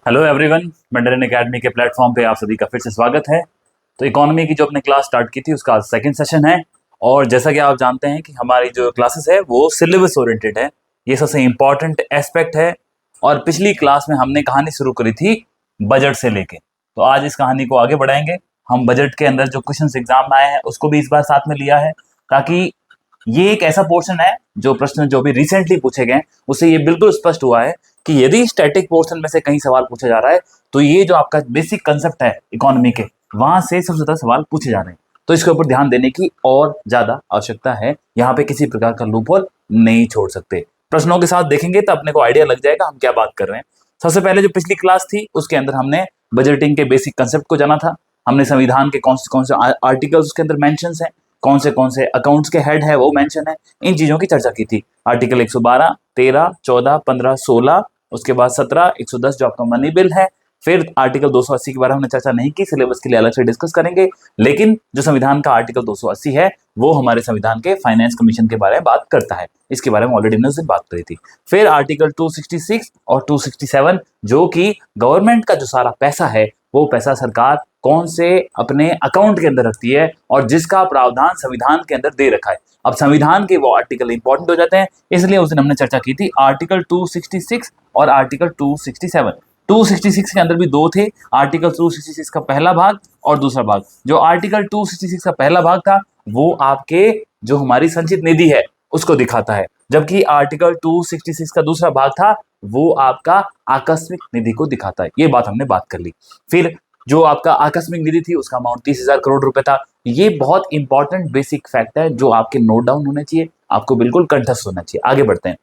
Hello everyone, मंडरन academy के platform पे आप सभी का फिर से स्वागत है। तो इकोनॉमी की जो अपने क्लास स्टार्ट की थी उसका आज सेकंड सेशन है। और जैसा कि आप जानते हैं कि हमारी जो क्लासेस है वो सिलेबस ओरिएंटेड है, ये सबसे इम्पॉर्टेंट एस्पेक्ट है। और पिछली क्लास में हमने कहानी शुरू करी थी बजट से लेके, तो आज इस कहानी को आगे बढ़ाएंगे। हम बजट के अंदर जो क्वेश्चन एग्जाम में आए हैं उसको भी इस बार साथ में लिया है, ताकि ये एक ऐसा पोर्शन है जो प्रश्न जो भी रिसेंटली पूछे गए उससे ये बिल्कुल स्पष्ट हुआ है कि यदि स्टैटिक पोर्शन में से कहीं सवाल पूछा जा रहा है तो ये जो आपका बेसिक कंसेप्ट है इकोनॉमी के, वहां से सबसे ज्यादा सवाल पूछे जा रहे हैं। तो इसके ऊपर ध्यान देने की और ज्यादा आवश्यकता है। यहाँ पे किसी प्रकार का लूपहोल नहीं छोड़ सकते। प्रश्नों के साथ देखेंगे तो अपने को आइडिया लग जाएगा हम क्या बात कर रहे हैं। सबसे पहले जो पिछली क्लास थी उसके अंदर हमने बजटिंग के बेसिक कंसेप्ट को जाना था। हमने संविधान के कौन से आर्टिकल्स उसके अंदर मेंशन है, कौन से अकाउंट्स के हेड है वो मेंशन है, इन चीजों की चर्चा की थी। आर्टिकल 112, 13, 14, 15, 16, उसके बाद 17, 110 जो आपका मनी बिल है। फिर आर्टिकल 280 के बारे में हमने चर्चा नहीं की, सिलेबस के लिए अलग से डिस्कस करेंगे। लेकिन जो संविधान का आर्टिकल 280 है वो हमारे संविधान के फाइनेंस कमीशन के बारे में बात करता है, इसके बारे में ऑलरेडी हमने उस दिन बात करी थी। फिर आर्टिकल 266 और 267 जो कि गवर्नमेंट का जो सारा पैसा है वो पैसा सरकार कौन से अपने अकाउंट के अंदर रखती है और जिसका प्रावधान संविधान के अंदर दे रखा है। अब संविधान के वो आर्टिकल इंपॉर्टेंट हो जाते हैं, इसलिए उस दिन हमने चर्चा की थी आर्टिकल 266 और आर्टिकल 267। 266 के अंदर भी दो थे, आर्टिकल 266 का पहला भाग और दूसरा भाग। जो आर्टिकल 266 का पहला भाग था वो आपके जो हमारी संचित निधि है उसको दिखाता है, जबकि आर्टिकल 266 का दूसरा भाग था वो आपका आकस्मिक निधि को दिखाता है। ये बात हमने बात कर ली। फिर जो आपका आकस्मिक निधि थी उसका अमाउंट 30,000 करोड़ रुपए था। ये बहुत इंपॉर्टेंट बेसिक फैक्ट है जो आपके नोट डाउन होने चाहिए, आपको बिल्कुल कंठस्थ होना चाहिए। आगे बढ़ते हैं।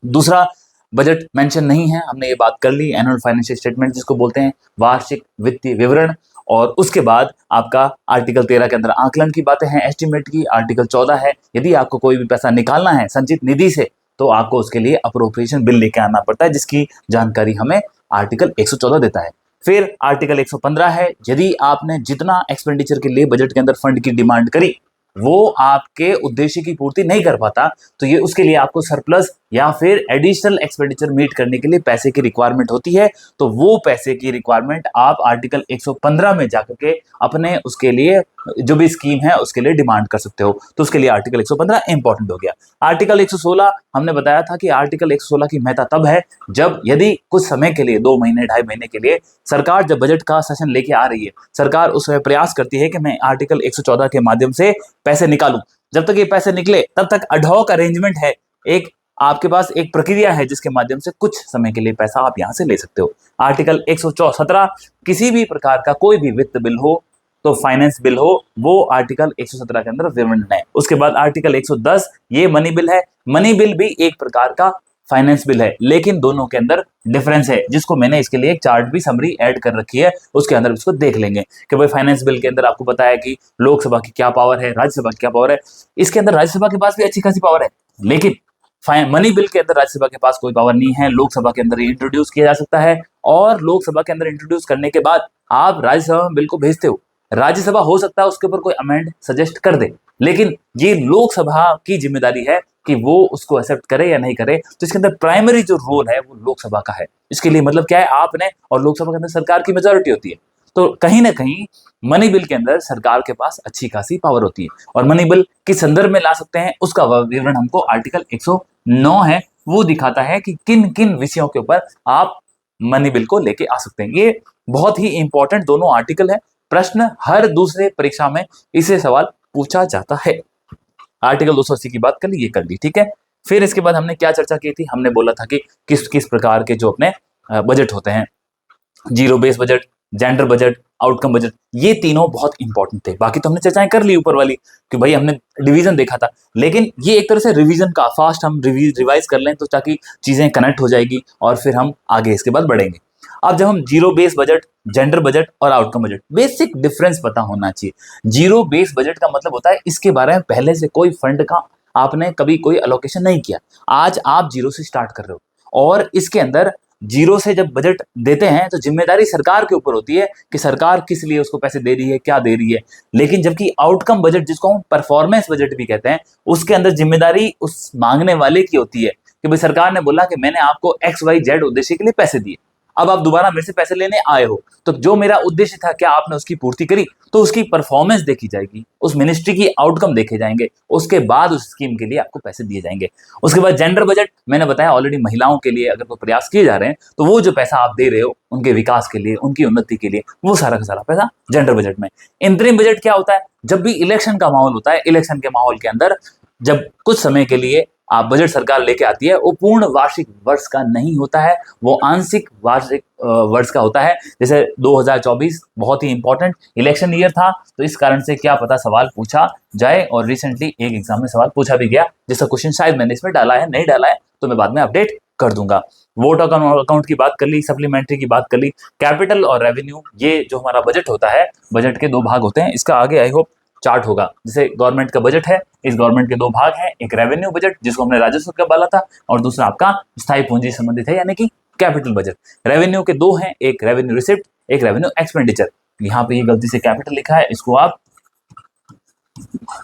दूसरा, बजट मेंशन नहीं है, हमने ये बात कर ली। एनुअल फाइनेंशियल स्टेटमेंट जिसको बोलते हैं, वार्षिक वित्तीय विवरण। और उसके बाद आपका आर्टिकल 13 के अंदर आकलन की बातें हैं, एस्टिमेट की। आर्टिकल 14 है यदि आपको कोई भी पैसा निकालना है संचित निधि से तो आपको उसके लिए अप्रोप्रिएशन बिल लेके आना पड़ता है, जिसकी जानकारी हमें आर्टिकल 114 देता है। फिर आर्टिकल 115 है, यदि आपने जितना एक्सपेंडिचर के लिए बजट के अंदर फंड की डिमांड करी वो आपके उद्देश्य की पूर्ति नहीं कर पाता तो ये उसके लिए आपको सरप्लस या फिर एडिशनल एक्सपेंडिचर मीट करने के लिए पैसे की रिक्वायरमेंट होती है। तो वो पैसे की रिक्वायरमेंट आप आर्टिकल 115 में जाकर के अपने उसके लिए जो भी स्कीम है उसके लिए डिमांड कर सकते हो। तो उसके लिए आर्टिकल 115 इंपॉर्टेंट हो गया। आर्टिकल 116 हमने बताया था कि आर्टिकल 116 की महत्ता तब है जब यदि कुछ समय के लिए 2 महीने 2.5 महीने के लिए सरकार जब बजट का सेशन लेके आ रही है, सरकार उस समय प्रयास करती है कि मैं आर्टिकल 114 के माध्यम से पैसे निकालूं। जब तक ये पैसे निकले तब तक अडहॉक अरेंजमेंट है, एक आपके पास एक प्रक्रिया है जिसके माध्यम से कुछ समय के लिए पैसा आप यहां से ले सकते हो। आर्टिकल 117 किसी भी प्रकार का कोई भी वित्त बिल हो तो फाइनेंस बिल हो वो आर्टिकल 117 के अंदर विवरण है। उसके बाद आर्टिकल 110 ये मनी बिल है। मनी बिल भी एक प्रकार का फाइनेंस बिल है, लेकिन दोनों के अंदर डिफरेंस है जिसको मैंने इसके लिए एक चार्ट भी समरी ऐड कर रखी है, उसके अंदर इसको देख लेंगे कि भाई फाइनेंस बिल के अंदर आपको पता है कि लोकसभा की क्या पावर है, राज्यसभा की क्या पावर है। इसके अंदर राज्यसभा के पास भी अच्छी खासी पावर है, लेकिन मनी बिल के अंदर राज्यसभा के पास कोई पावर नहीं है। लोकसभा के अंदर इंट्रोड्यूस किया जा सकता है और लोकसभा के अंदर इंट्रोड्यूस करने के बाद आप राज्यसभा में बिल को भेजते हो। राज्यसभा हो सकता है उसके ऊपर कोई अमेंड सजेस्ट कर दे, लेकिन ये लोकसभा की जिम्मेदारी है कि वो उसको एक्सेप्ट करे या नहीं करे। तो इसके अंदर प्राइमरी जो रोल है वो लोकसभा का है। इसके लिए मतलब क्या है, आपने और लोकसभा के अंदर सरकार की मेजोरिटी होती है, तो कहीं ना कहीं मनी बिल के अंदर सरकार के पास अच्छी खासी पावर होती है। और मनी बिल किस संदर्भ में ला सकते हैं उसका विवरण हमको आर्टिकल 109 है, वो दिखाता है कि किन किन विषयों के ऊपर आप मनी बिल को लेके आ सकते हैं। ये बहुत ही इंपॉर्टेंट दोनों आर्टिकल है, प्रश्न हर दूसरे परीक्षा में इसे सवाल पूछा जाता है। आर्टिकल 280 की बात कर ली, ये कर ली, ठीक है। फिर इसके बाद हमने क्या चर्चा की थी, हमने बोला था कि किस किस प्रकार के जो अपने बजट होते हैं, zero base budget, gender budget, outcome budget, ये तीनों बहुत इंपॉर्टेंट थे। बाकी तो हमने चर्चाएं कर ली ऊपर वाली कि भाई हमने डिवीजन देखा था, लेकिन ये एक तरह से रिवीजन का फास्ट हम रिवाइज कर लें तो ताकि चीजें कनेक्ट हो जाएगी और फिर हम आगे इसके बाद बढ़ेंगे। अब जब हम zero base budget, gender budget और आउटकम बजट, बेसिक डिफरेंस पता होना चाहिए। जीरो बेस बजट का मतलब होता है इसके बारे में पहले से कोई फंड का आपने कभी कोई अलोकेशन नहीं किया, आज आप जीरो से स्टार्ट कर रहे हो और इसके अंदर जीरो से जब बजट देते हैं तो जिम्मेदारी सरकार के ऊपर होती है कि सरकार किस लिए उसको पैसे दे रही है, क्या दे रही है। लेकिन जबकि आउटकम बजट जिसको हम परफॉर्मेंस बजट भी कहते हैं, उसके अंदर जिम्मेदारी उस मांगने वाले की होती है कि भाई सरकार ने बोला कि मैंने आपको XYZ उद्देश्य के लिए पैसे दिए, अब आप दोबारा मेरे से पैसे लेने आए हो, तो जो मेरा उद्देश्य था क्या आपने उसकी पूर्ति करी, तो उसकी परफॉर्मेंस देखी जाएगी, उस मिनिस्ट्री की आउटकम देखे जाएंगे, उसके बाद उस स्कीम के लिए आपको पैसे दिए जाएंगे। उसके बाद जेंडर बजट, मैंने बताया ऑलरेडी महिलाओं के लिए अगर कोई प्रयास किए जा रहे हैं तो वो जो पैसा आप दे रहे हो उनके विकास के लिए, उनकी उन्नति के लिए, वो सारा का सारा पैसा जेंडर बजट में। इंतरिम बजट क्या होता है, जब भी इलेक्शन का माहौल होता है, इलेक्शन के माहौल के अंदर जब कुछ समय के लिए आप बजट सरकार लेके आती है, वो पूर्ण वार्षिक वर्ष का नहीं होता है, वो आंशिक वार्षिक वर्ष का होता है। जैसे 2024 बहुत ही इंपॉर्टेंट इलेक्शन ईयर था, तो इस कारण से क्या पता सवाल पूछा जाए, और रिसेंटली एक एग्जाम में सवाल पूछा भी गया, जिसका क्वेश्चन शायद मैंने इसमें डाला है, नहीं डाला है तो मैं बाद में अपडेट कर दूंगा। वोट अकाउंट की बात कर ली, सप्लीमेंट्री की बात कर ली, कैपिटल और रेवेन्यू, ये जो हमारा बजट होता है, बजट के दो भाग होते हैं। इसका आगे आई होप चार्ट होगा। जैसे गवर्नमेंट का बजट है, इस गवर्नमेंट के दो भाग हैं, एक रेवेन्यू बजट जिसको हमने राजस्व का बोला था, और दूसरा आपका स्थायी पूंजी संबंधित है यानी कि कैपिटल बजट। रेवेन्यू के दो हैं, एक रेवेन्यू रिसिप्ट, एक रेवेन्यू एक्सपेंडिचर। यहाँ पे ये गलती से कैपिटल लिखा है, इसको आप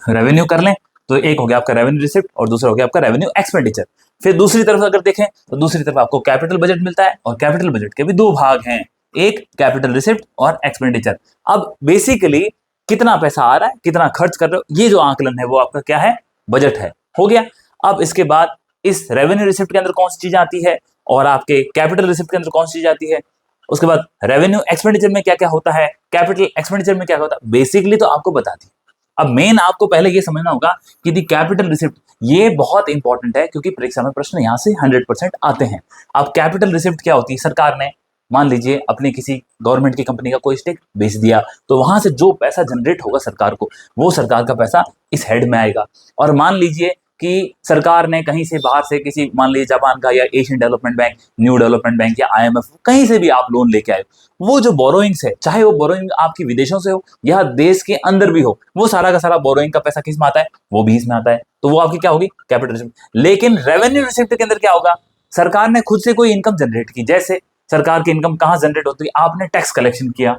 रेवेन्यू कर लें, तो एक हो गया आपका रेवेन्यू रिसिप्ट और दूसरा हो गया आपका रेवेन्यू एक्सपेंडिचर। फिर दूसरी तरफ अगर देखें तो दूसरी तरफ आपको कैपिटल बजट मिलता है, और कैपिटल बजट के भी दो भाग हैं, एक कैपिटल रिसिप्ट और एक्सपेंडिचर। अब बेसिकली कितना पैसा आ रहा है, कितना खर्च कर रहे हो, ये जो आंकलन है वो आपका क्या है, बजट है, हो गया। अब इसके बाद इस रेवेन्यू रिसिप्ट के अंदर कौन सी चीज आती है और आपके कैपिटल रिसिप्ट के अंदर कौन सी चीज आती है, उसके बाद रेवेन्यू एक्सपेंडिचर में क्या क्या होता है, कैपिटल एक्सपेंडिचर में क्या होता है, बेसिकली तो आपको बता दी। अब मेन आपको पहले ये समझना होगा कि दी कैपिटल रिसिप्ट, ये बहुत इंपॉर्टेंट है क्योंकि परीक्षा में प्रश्न यहाँ से 100% आते हैं। अब कैपिटल रिसिप्ट क्या होती है, सरकार ने मान लीजिए अपनी किसी गवर्नमेंट की कंपनी का कोई स्टेक बेच दिया, तो वहां से जो पैसा जनरेट होगा सरकार को, वो सरकार का पैसा इस हेड में आएगा। और मान लीजिए कि सरकार ने कहीं से बाहर से किसी, मान लीजिए जापान का या Asian development bank, new development bank या IMF, कहीं से भी आप लोन लेके आए, वो जो बोरोइंग्स है, चाहे वो बोरोइंग आपकी विदेशों से हो या देश के अंदर भी हो, वो सारा का सारा बोरोइंग का पैसा किस में आता है, वो भी इसमें आता है, तो वो आपकी क्या होगी, कैपिटल रिसिप्ट। लेकिन रेवेन्यू रिसिप्ट के अंदर क्या होगा, सरकार ने खुद से कोई इनकम जनरेट की, जैसे सरकार की इनकम कहां जनरेट होती है, आपने टैक्स कलेक्शन किया।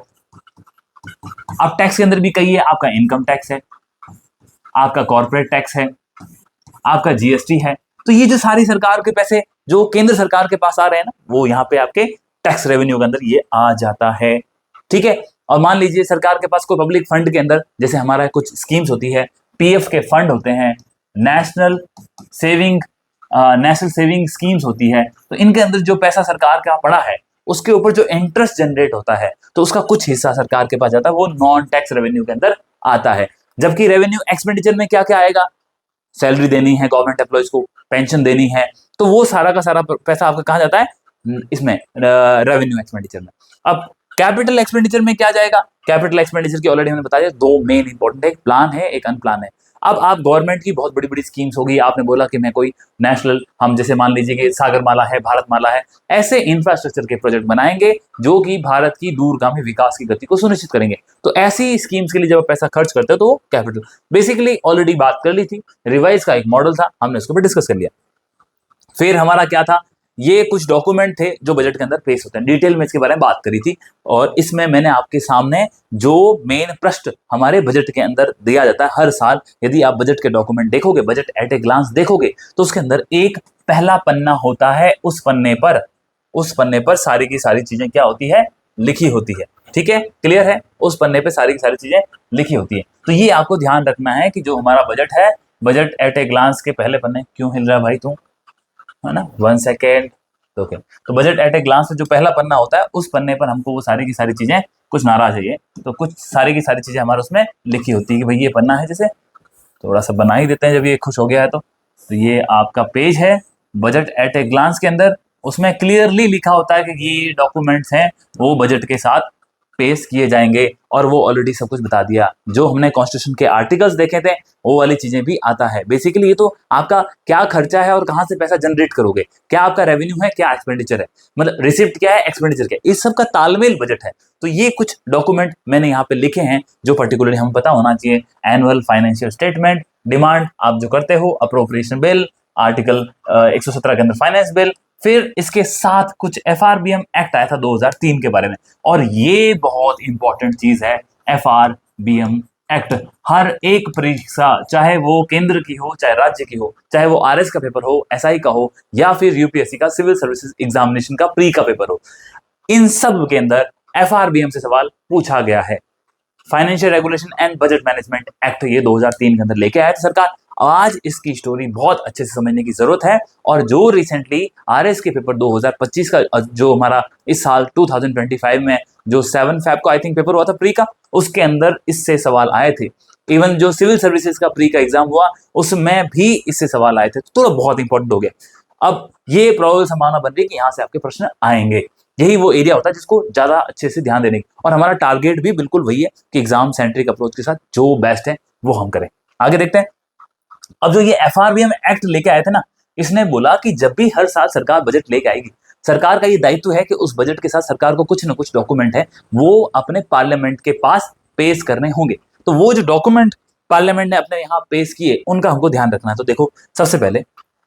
अब टैक्स के अंदर भी कही है, आपका इनकम टैक्स है, आपका कॉर्पोरेट टैक्स है, आपका GST है। तो ये जो सारी सरकार के पैसे जो केंद्र सरकार के पास आ रहे हैं ना, वो यहाँ पे आपके टैक्स रेवेन्यू के अंदर ये आ जाता है, ठीक है। और मान लीजिए सरकार के पास कोई पब्लिक फंड के अंदर, जैसे हमारा कुछ स्कीम्स होती है, PF के फंड होते हैं, नेशनल सेविंग स्कीम्स होती है, तो इनके अंदर जो पैसा सरकार का पड़ा है, उसके ऊपर जो इंटरेस्ट जनरेट होता है, तो उसका कुछ हिस्सा सरकार के पास जाता है, वो नॉन टैक्स रेवेन्यू के अंदर आता है। जबकि रेवेन्यू एक्सपेंडिचर में क्या क्या आएगा, सैलरी देनी है गवर्नमेंट एम्प्लॉइज को, पेंशन देनी है, तो वो सारा का सारा पैसा आपका कहाँ जाता है, इसमें रेवेन्यू एक्सपेंडिचर में। अब कैपिटल एक्सपेंडिचर में क्या जाएगा, कैपिटल एक्सपेंडिचर की ऑलरेडी हमने बताया दो मेन इंपॉर्टेंट है, एक प्लान है, एक अनप्लान है। अब आप गवर्नमेंट की बहुत बड़ी बड़ी स्कीम्स होगी, आपने बोला कि मैं कोई नेशनल, हम जैसे मान लीजिए कि सागरमाला है, भारतमाला है, ऐसे इंफ्रास्ट्रक्चर के प्रोजेक्ट बनाएंगे जो कि भारत की दूरगामी विकास की गति को सुनिश्चित करेंगे। तो ऐसी स्कीम्स के लिए जब आप पैसा खर्च करते हो तो कैपिटल, बेसिकली ऑलरेडी बात कर ली थी, रिवाइज का एक मॉडल था, हमने उसको भी डिस्कस कर लिया। फिर हमारा क्या था, ये कुछ डॉक्यूमेंट थे जो बजट के अंदर पेश होते हैं, डिटेल में इसके बारे में बात करी थी, और इसमें मैंने आपके सामने जो मेन प्रश्न हमारे बजट के अंदर दिया जाता है हर साल, यदि आप बजट के डॉक्यूमेंट देखोगे, बजट एट ए ग्लांस देखोगे, तो उसके अंदर एक पहला पन्ना होता है, उस पन्ने पर सारी की सारी चीजें क्या होती है, लिखी होती है, ठीक है, क्लियर है, उस पन्ने पे सारी की सारी चीजें लिखी होती है। तो ये आपको ध्यान रखना है कि जो हमारा बजट है, बजट एट ए ग्लांस के पहले पन्ने, क्यों हिल रहा है भाई तू, है ना, 1 सेकेंड, ओके। तो बजट एट ए ग्लांस में जो पहला पन्ना होता है, उस पन्ने पर हमको वो सारी की सारी चीजें, कुछ नाराज है ये, तो कुछ सारी की सारी चीजें हमारे उसमें लिखी होती है कि भाई ये पन्ना है, जैसे थोड़ा सा बना ही देते हैं जब ये खुश हो गया है तो ये आपका पेज है बजट एट ए ग्लांस के अंदर, उसमें क्लियरली लिखा होता है कि ये डॉक्यूमेंट्स हैं वो बजट के साथ पेश किए जाएंगे, और वो ऑलरेडी सब कुछ बता दिया। जो हमने कॉन्स्टिट्यूशन के आर्टिकल्स देखे थे वो वाली चीजें भी आता है। बेसिकली ये तो आपका क्या खर्चा है और कहां से पैसा जनरेट करोगे, क्या आपका रेवेन्यू है, क्या एक्सपेंडिचर है, मतलब रिसिप्ट क्या है, एक्सपेंडिचर क्या है, इस सब का तालमेल बजट है। तो ये कुछ डॉक्यूमेंट मैंने यहाँ पे लिखे हैं जो पर्टिकुलरली हमें पता होना चाहिए। एनुअल फाइनेंशियल स्टेटमेंट, डिमांड आप जो करते हो, अप्रोप्रिएशन बिल, आर्टिकल 117 के अंदर फाइनेंस बिल, फिर इसके साथ कुछ FRBM एक्ट आया था 2003 के बारे में, और ये बहुत इंपॉर्टेंट चीज है FRBM एक्ट। हर एक परीक्षा, चाहे वो केंद्र की हो, चाहे राज्य की हो, चाहे वो RS का पेपर हो, SI का हो, या फिर UPSC का सिविल सर्विसेज एग्जामिनेशन का प्री का पेपर हो, इन सब के अंदर FRBM से सवाल पूछा गया है। Financial regulation and budget management act ये 2003 के अंदर लेके आया था सरकार। आज इसकी स्टोरी बहुत अच्छे से समझने की जरूरत है। और जो रिसेंटली RS के पेपर 2025 का जो हमारा इस साल 2025 में जो 7 फेब को आई थिंक पेपर हुआ था प्री का, उसके अंदर इससे सवाल आए थे। इवन जो सिविल सर्विसेज का प्री का एग्जाम हुआ उसमें भी इससे सवाल आए थे, तो बहुत इंपॉर्टेंट हो गया। अब ये प्रोबेबल संभावना बन रही है कि यहाँ से आपके प्रश्न आएंगे। यही वो एरिया होता है जिसको ज्यादा अच्छे से ध्यान देने की, और हमारा टारगेट भी बिल्कुल वही है कि एग्जाम सेंट्रिक अप्रोच के साथ जो बेस्ट है वो हम करें। आगे देखते हैं। अब जो ये FRBM एक्ट लेके आए थे ना, इसने बोला कि जब भी हर साल सरकार बजट लेके आएगी, सरकार का ये दायित्व है कि उस बजट के साथ सरकार को कुछ ना कुछ डॉक्यूमेंट है वो अपने पार्लियामेंट के पास पेश करने होंगे। तो वो जो डॉक्यूमेंट पार्लियामेंट ने अपने यहाँ पेश किए उनका हमको ध्यान रखना है। तो देखो, सबसे पहले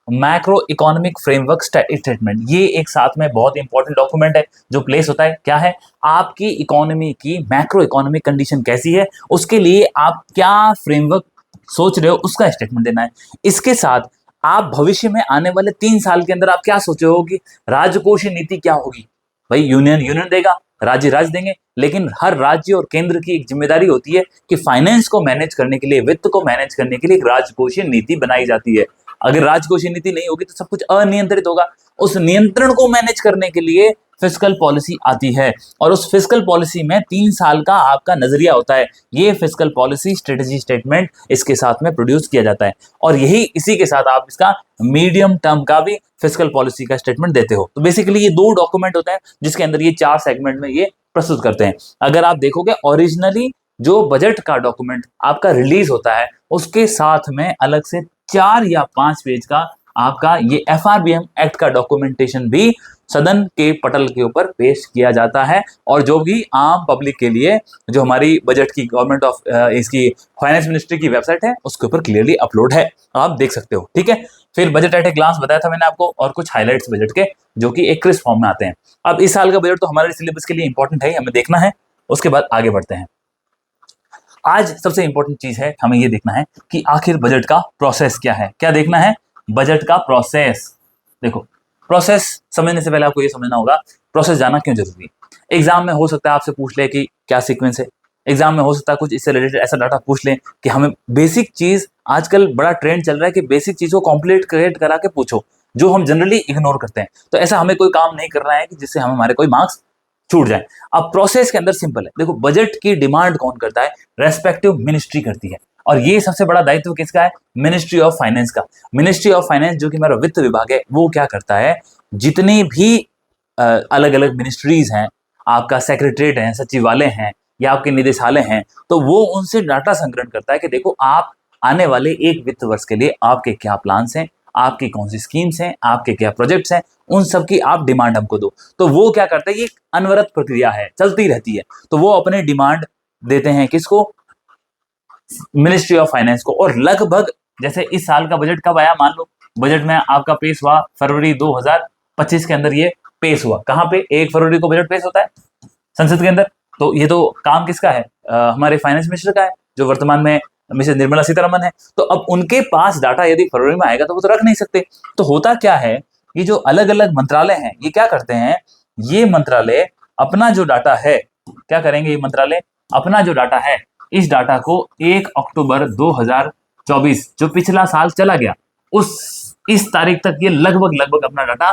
मैक्रो इकोनॉमिक फ्रेमवर्क स्टेटमेंट, ये एक साथ में बहुत इंपॉर्टेंट डॉक्यूमेंट है जो प्लेस होता है। क्या है? आपकी इकोनॉमी की मैक्रो इकोनॉमिक कंडीशन कैसी है, उसके लिए आप क्या फ्रेमवर्क सोच रहे हो उसका स्टेटमेंट देना है। इसके साथ आप भविष्य में आने वाले 3 साल के अंदर आप क्या सोचे हो कि राजकोषीय नीति क्या होगी। भाई यूनियन देगा, राज्य देंगे, लेकिन हर राज्य और केंद्र की एक जिम्मेदारी होती है कि फाइनेंस को मैनेज करने के लिए, वित्त को मैनेज करने के लिए एक राजकोषीय नीति बनाई जाती है। अगर राजकोषीय नीति नहीं होगी तो सब कुछ अनियंत्रित होगा। उस नियंत्रण को मैनेज करने के लिए फिस्कल पॉलिसी आती है, और उस फिस्कल पॉलिसी में 3 साल का आपका नजरिया होता है। ये फिस्कल पॉलिसी स्ट्रेटेजी स्टेटमेंट इसके साथ में प्रोड्यूस किया जाता है, और यही इसी के साथ आप इसका मीडियम टर्म का भी फिस्कल पॉलिसी का स्टेटमेंट देते हो। तो बेसिकली ये 2 डॉक्यूमेंट होते हैं जिसके अंदर ये 4 सेगमेंट में ये प्रस्तुत करते हैं। अगर आप देखोगे ओरिजिनली जो बजट का डॉक्यूमेंट आपका रिलीज होता है उसके साथ में अलग से 4 या 5 पेज का आपका ये FRBM एक्ट का डॉक्यूमेंटेशन भी सदन के पटल के ऊपर पेश किया जाता है, और जो भी आम पब्लिक के लिए जो हमारी बजट की गवर्नमेंट ऑफ इसकी फाइनेंस मिनिस्ट्री की वेबसाइट है उसके ऊपर क्लियरली अपलोड है, आप देख सकते हो। ठीक है, फिर बजट एट ए ग्लांस बताया था मैंने आपको, और कुछ हाइलाइट्स बजट के जो कि एक क्रिस्प फॉर्म में आते हैं। अब इस साल का बजट तो हमारे सिलेबस के लिए इंपॉर्टेंट है, हमें देखना है। उसके बाद आगे बढ़ते हैं। आज सबसे इंपॉर्टेंट चीज है, हमें ये देखना है कि आखिर बजट का प्रोसेस क्या है। क्या देखना है? बजट का प्रोसेस। देखो, प्रोसेस समझने से पहले आपको ये समझना होगा प्रोसेस जाना क्यों जरूरी है। एग्जाम में हो सकता है आपसे पूछ ले कि क्या सीक्वेंस है, एग्जाम में हो सकता है कुछ इससे रिलेटेड ऐसा डाटा पूछ ले कि हमें बेसिक चीज, आजकल बड़ा ट्रेंड चल रहा है कि बेसिक चीज को कॉम्प्लीट करा के पूछो, जो हम जनरली इग्नोर करते हैं। तो ऐसा हमें कोई काम नहीं करना है कि जिससे हम हमारे कोई मार्क्स छूट जाए। अब प्रोसेस के अंदर सिंपल है। देखो, बजट की डिमांड कौन करता है? रेस्पेक्टिव मिनिस्ट्री करती है, और ये सबसे बड़ा दायित्व किसका है? मिनिस्ट्री ऑफ फाइनेंस का। मिनिस्ट्री ऑफ फाइनेंस जो कि हमारा वित्त विभाग है, वो क्या करता है, जितनी भी अलग अलग मिनिस्ट्रीज हैं, आपका सेक्रेटरीट है, सचिवालय हैं, या आपके निदेशालय हैं, तो वो उनसे डाटा संग्रहण करता है कि देखो आप आने वाले एक वित्त वर्ष के लिए आपके क्या प्लान्स हैं, आपकी कौन सी स्कीम्स हैं, आपके क्या प्रोजेक्ट्स हैं, उन सब की आप डिमांड हमको दो। तो वो क्या करता है, ये अनवरत प्रक्रिया है, चलती रहती है। तो वो अपने डिमांड देते हैं किसको? मिनिस्ट्री ऑफ फाइनेंस को। और लगभग जैसे इस साल का बजट कब आया, मान लो बजट में आपका पेश हुआ फरवरी 2025 के अंदर, ये पेश हुआ कहाँ पे? 1 फरवरी को बजट पेश होता है संसद के अंदर। तो ये तो काम किसका है? हमारे फाइनेंस मिनिस्टर का है, जो वर्तमान में मिसेस निर्मला सीतारमन है। तो अब उनके पास डाटा यदि फरवरी में आएगा तो वो तो रख नहीं सकते। तो होता क्या है, ये जो अलग अलग मंत्रालय हैं ये क्या करते हैं, ये मंत्रालय अपना जो डाटा है, क्या करेंगे, ये मंत्रालय अपना जो डाटा है, इस डाटा को 1 अक्टूबर 2024 जो पिछला साल चला गया, इस तारीख तक ये लगभग अपना डाटा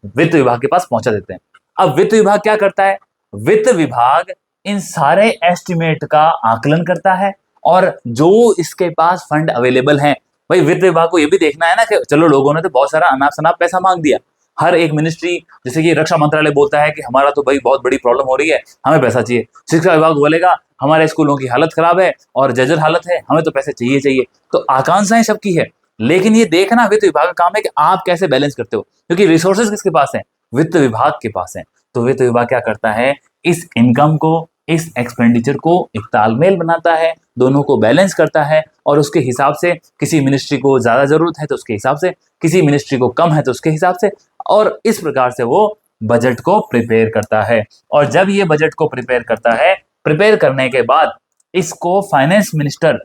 वित्त विभाग के पास पहुंचा देते हैं। अब वित्त विभाग क्या करता है? वित्त विभाग इन सारे एस्टिमेट का आकलन करता है, और जो इसके पास फंड अवेलेबल हैं, भाई वित्त विभाग को ये भी देखना है ना कि चलो लोगों ने तो बहुत सारा अनाप शनाप पैसा मांग दिया। हर एक मिनिस्ट्री, जैसे कि रक्षा मंत्रालय बोलता है कि हमारा तो भाई बहुत बड़ी प्रॉब्लम हो रही है, हमें पैसा चाहिए। शिक्षा विभाग बोलेगा हमारे स्कूलों की हालत खराब है और जर्जर हालत है, हमें तो पैसे चाहिए। तो आकांक्षाएं सबकी है, लेकिन ये देखना वित्त विभाग का काम है कि आप कैसे बैलेंस करते हो, क्योंकि रिसोर्सेज किसके पास है? वित्त विभाग के पास है। तो वित्त विभाग क्या करता है, इस इनकम को, इस एक्सपेंडिचर को एक तालमेल बनाता है, दोनों को बैलेंस करता है, और उसके हिसाब से किसी मिनिस्ट्री को ज्यादा जरूरत है तो उसके हिसाब से, किसी मिनिस्ट्री को कम है तो उसके हिसाब से, और इस प्रकार से वो बजट को प्रिपेयर करता है। और जब ये बजट को प्रिपेयर करता है, प्रिपेयर करने के बाद इसको फाइनेंस मिनिस्टर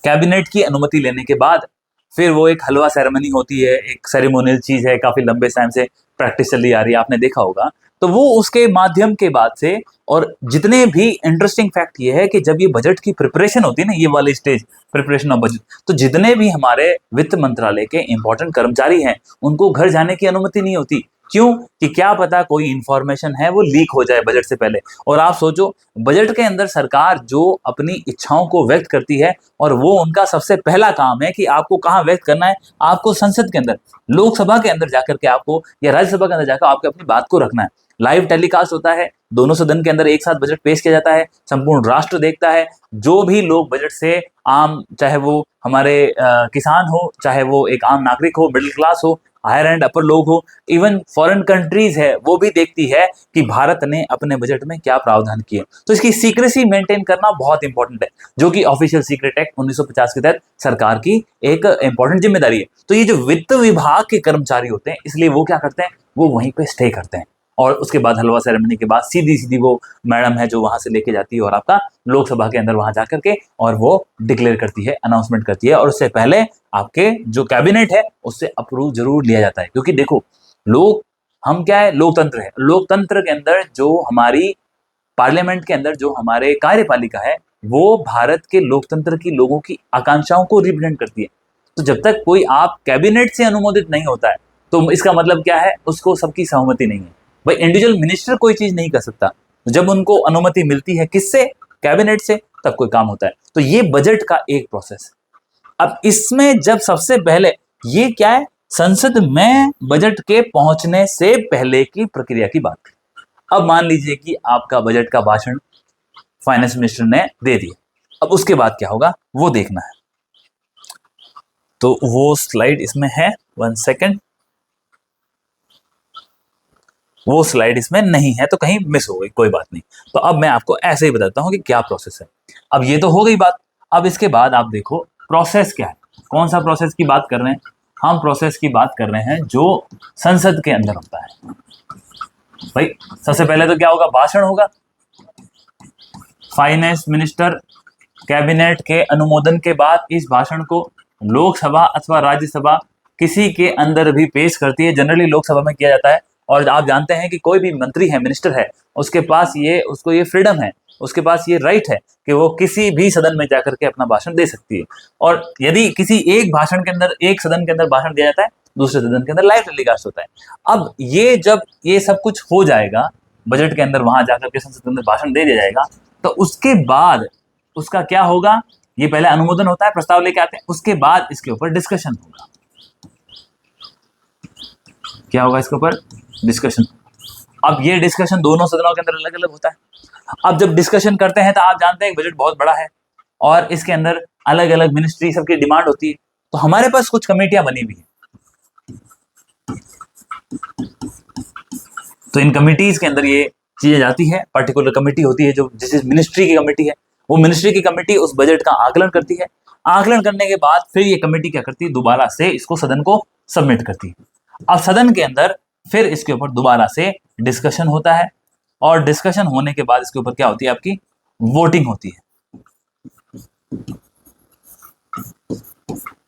कैबिनेट की अनुमति लेने के बाद फिर वो एक हलवा सेरेमनी होती है, एक सेरेमोनियल चीज है, काफी लंबे टाइम से प्रैक्टिस चली आ रही है, आपने देखा होगा। तो वो उसके माध्यम के बाद से, और जितने भी इंटरेस्टिंग फैक्ट ये है कि जब ये बजट की प्रिपरेशन होती है ना, ये वाली स्टेज प्रिपरेशन ऑफ बजट, तो जितने भी हमारे वित्त मंत्रालय के इंपॉर्टेंट कर्मचारी हैं उनको घर जाने की अनुमति नहीं होती। क्यों? कि क्या पता कोई इंफॉर्मेशन है वो लीक हो जाए बजट से पहले। और आप सोचो, बजट के अंदर सरकार जो अपनी इच्छाओं को व्यक्त करती है, और वो उनका सबसे पहला काम है कि आपको कहाँ व्यक्त करना है, आपको संसद के अंदर, लोकसभा के अंदर जाकर के आपको, या राज्यसभा के अंदर जाकर आपको अपनी बात को रखना है। लाइव टेलीकास्ट होता है, दोनों सदन के अंदर एक साथ बजट पेश किया जाता है, संपूर्ण राष्ट्र देखता है। जो भी लोग बजट से आम, चाहे वो हमारे किसान हो, चाहे वो एक आम नागरिक हो, मिडिल क्लास हो, हायर एंड अपर लोग हो, इवन फॉरेन कंट्रीज है, वो भी देखती है कि भारत ने अपने बजट में क्या प्रावधान किए। तो इसकी सीक्रेसी मेंटेन करना बहुत इंपॉर्टेंट है, जो कि ऑफिशियल सीक्रेट एक्ट 1950 के तहत सरकार की एक इंपॉर्टेंट जिम्मेदारी है। तो ये जो वित्त विभाग के कर्मचारी होते हैं, इसलिए वो क्या करते हैं, वो वहीं पे स्टे करते हैं, और उसके बाद हलवा सेरेमनी के बाद सीधी सीधी वो मैडम है जो वहां से लेके जाती है और आपका लोकसभा के अंदर वहां जाकर के, और वो डिक्लेयर करती है, अनाउंसमेंट करती है, और उससे पहले आपके जो कैबिनेट है उससे अप्रूव जरूर लिया जाता है। क्योंकि देखो, लोग, हम क्या है, लोकतंत्र है, लोकतंत्र के अंदर जो हमारी पार्लियामेंट के अंदर जो हमारे कार्यपालिका है, वो भारत के लोकतंत्र की लोगों की आकांक्षाओं को रिप्रेजेंट करती है। तो जब तक कोई आप कैबिनेट से अनुमोदित नहीं होता है, तो इसका मतलब क्या है, उसको सबकी सहमति नहीं है। भाई इंडिविजुअल मिनिस्टर कोई चीज नहीं कर सकता, जब उनको अनुमति मिलती है किससे, कैबिनेट से, तब कोई काम होता है। तो ये बजट का एक प्रोसेस। अब इसमें जब सबसे पहले, ये क्या है, संसद में बजट के पहुंचने से पहले की प्रक्रिया की बात। अब मान लीजिए कि आपका बजट का भाषण फाइनेंस मिनिस्टर ने दे दिया, अब उसके बाद क्या होगा वो देखना है। तो वो स्लाइड इसमें है, 1 सेकेंड, वो स्लाइड इसमें नहीं है तो कहीं मिस हो गई, कोई बात नहीं। तो अब मैं आपको ऐसे ही बताता हूं कि क्या प्रोसेस है। अब ये तो हो गई बात। अब इसके बाद आप देखो प्रोसेस क्या है, कौन सा प्रोसेस की बात कर रहे हैं हम, प्रोसेस की बात कर रहे हैं जो संसद के अंदर होता है। भाई सबसे पहले तो क्या होगा, भाषण होगा, फाइनेंस मिनिस्टर कैबिनेट के अनुमोदन के बाद इस भाषण को लोकसभा अथवा राज्यसभा किसी के अंदर भी पेश करती है। जनरली लोकसभा में किया जाता है, और आप जानते हैं कि कोई भी मंत्री है, मिनिस्टर है, उसके पास ये, उसको ये फ्रीडम है, उसके पास ये राइट है कि वो किसी भी सदन में जाकर के अपना भाषण दे सकती है। और यदि किसी एक भाषण के अंदर, एक सदन के अंदर भाषण दिया जाता है, दूसरे सदन के अंदर लाइव टेलीकास्ट होता है। अब ये जब ये सब कुछ हो जाएगा बजट के अंदर, वहां जाकर के संसद के अंदर भाषण दे दिया जाएगा, तो उसके बाद उसका क्या होगा, ये पहले अनुमोदन होता है, प्रस्ताव लेके आते हैं, उसके बाद इसके ऊपर डिस्कशन होगा। क्या होगा इसके ऊपर, डिस्कशन। अब ये डिस्कशन दोनों सदनों के अंदर अलग अलग होता है। अब जब डिस्कशन करते हैं तो आप जानते हैं बजट बहुत बड़ा है, और इसके अंदर अलग अलग मिनिस्ट्री सबकी डिमांड होती है। तो हमारे पास कुछ कमेटियां बनी हुई है, तो इन कमिटीज के अंदर ये चीजें जाती है। पर्टिकुलर कमेटी होती है जो जिस मिनिस्ट्री की कमेटी है, वो मिनिस्ट्री की कमेटी उस बजट का आकलन करती है। आकलन करने के बाद फिर ये कमेटी क्या करती है, दोबारा से इसको सदन को सबमिट करती है। अब सदन के अंदर फिर इसके ऊपर दोबारा से डिस्कशन होता है, और डिस्कशन होने के बाद इसके ऊपर क्या होती है, आपकी वोटिंग होती है।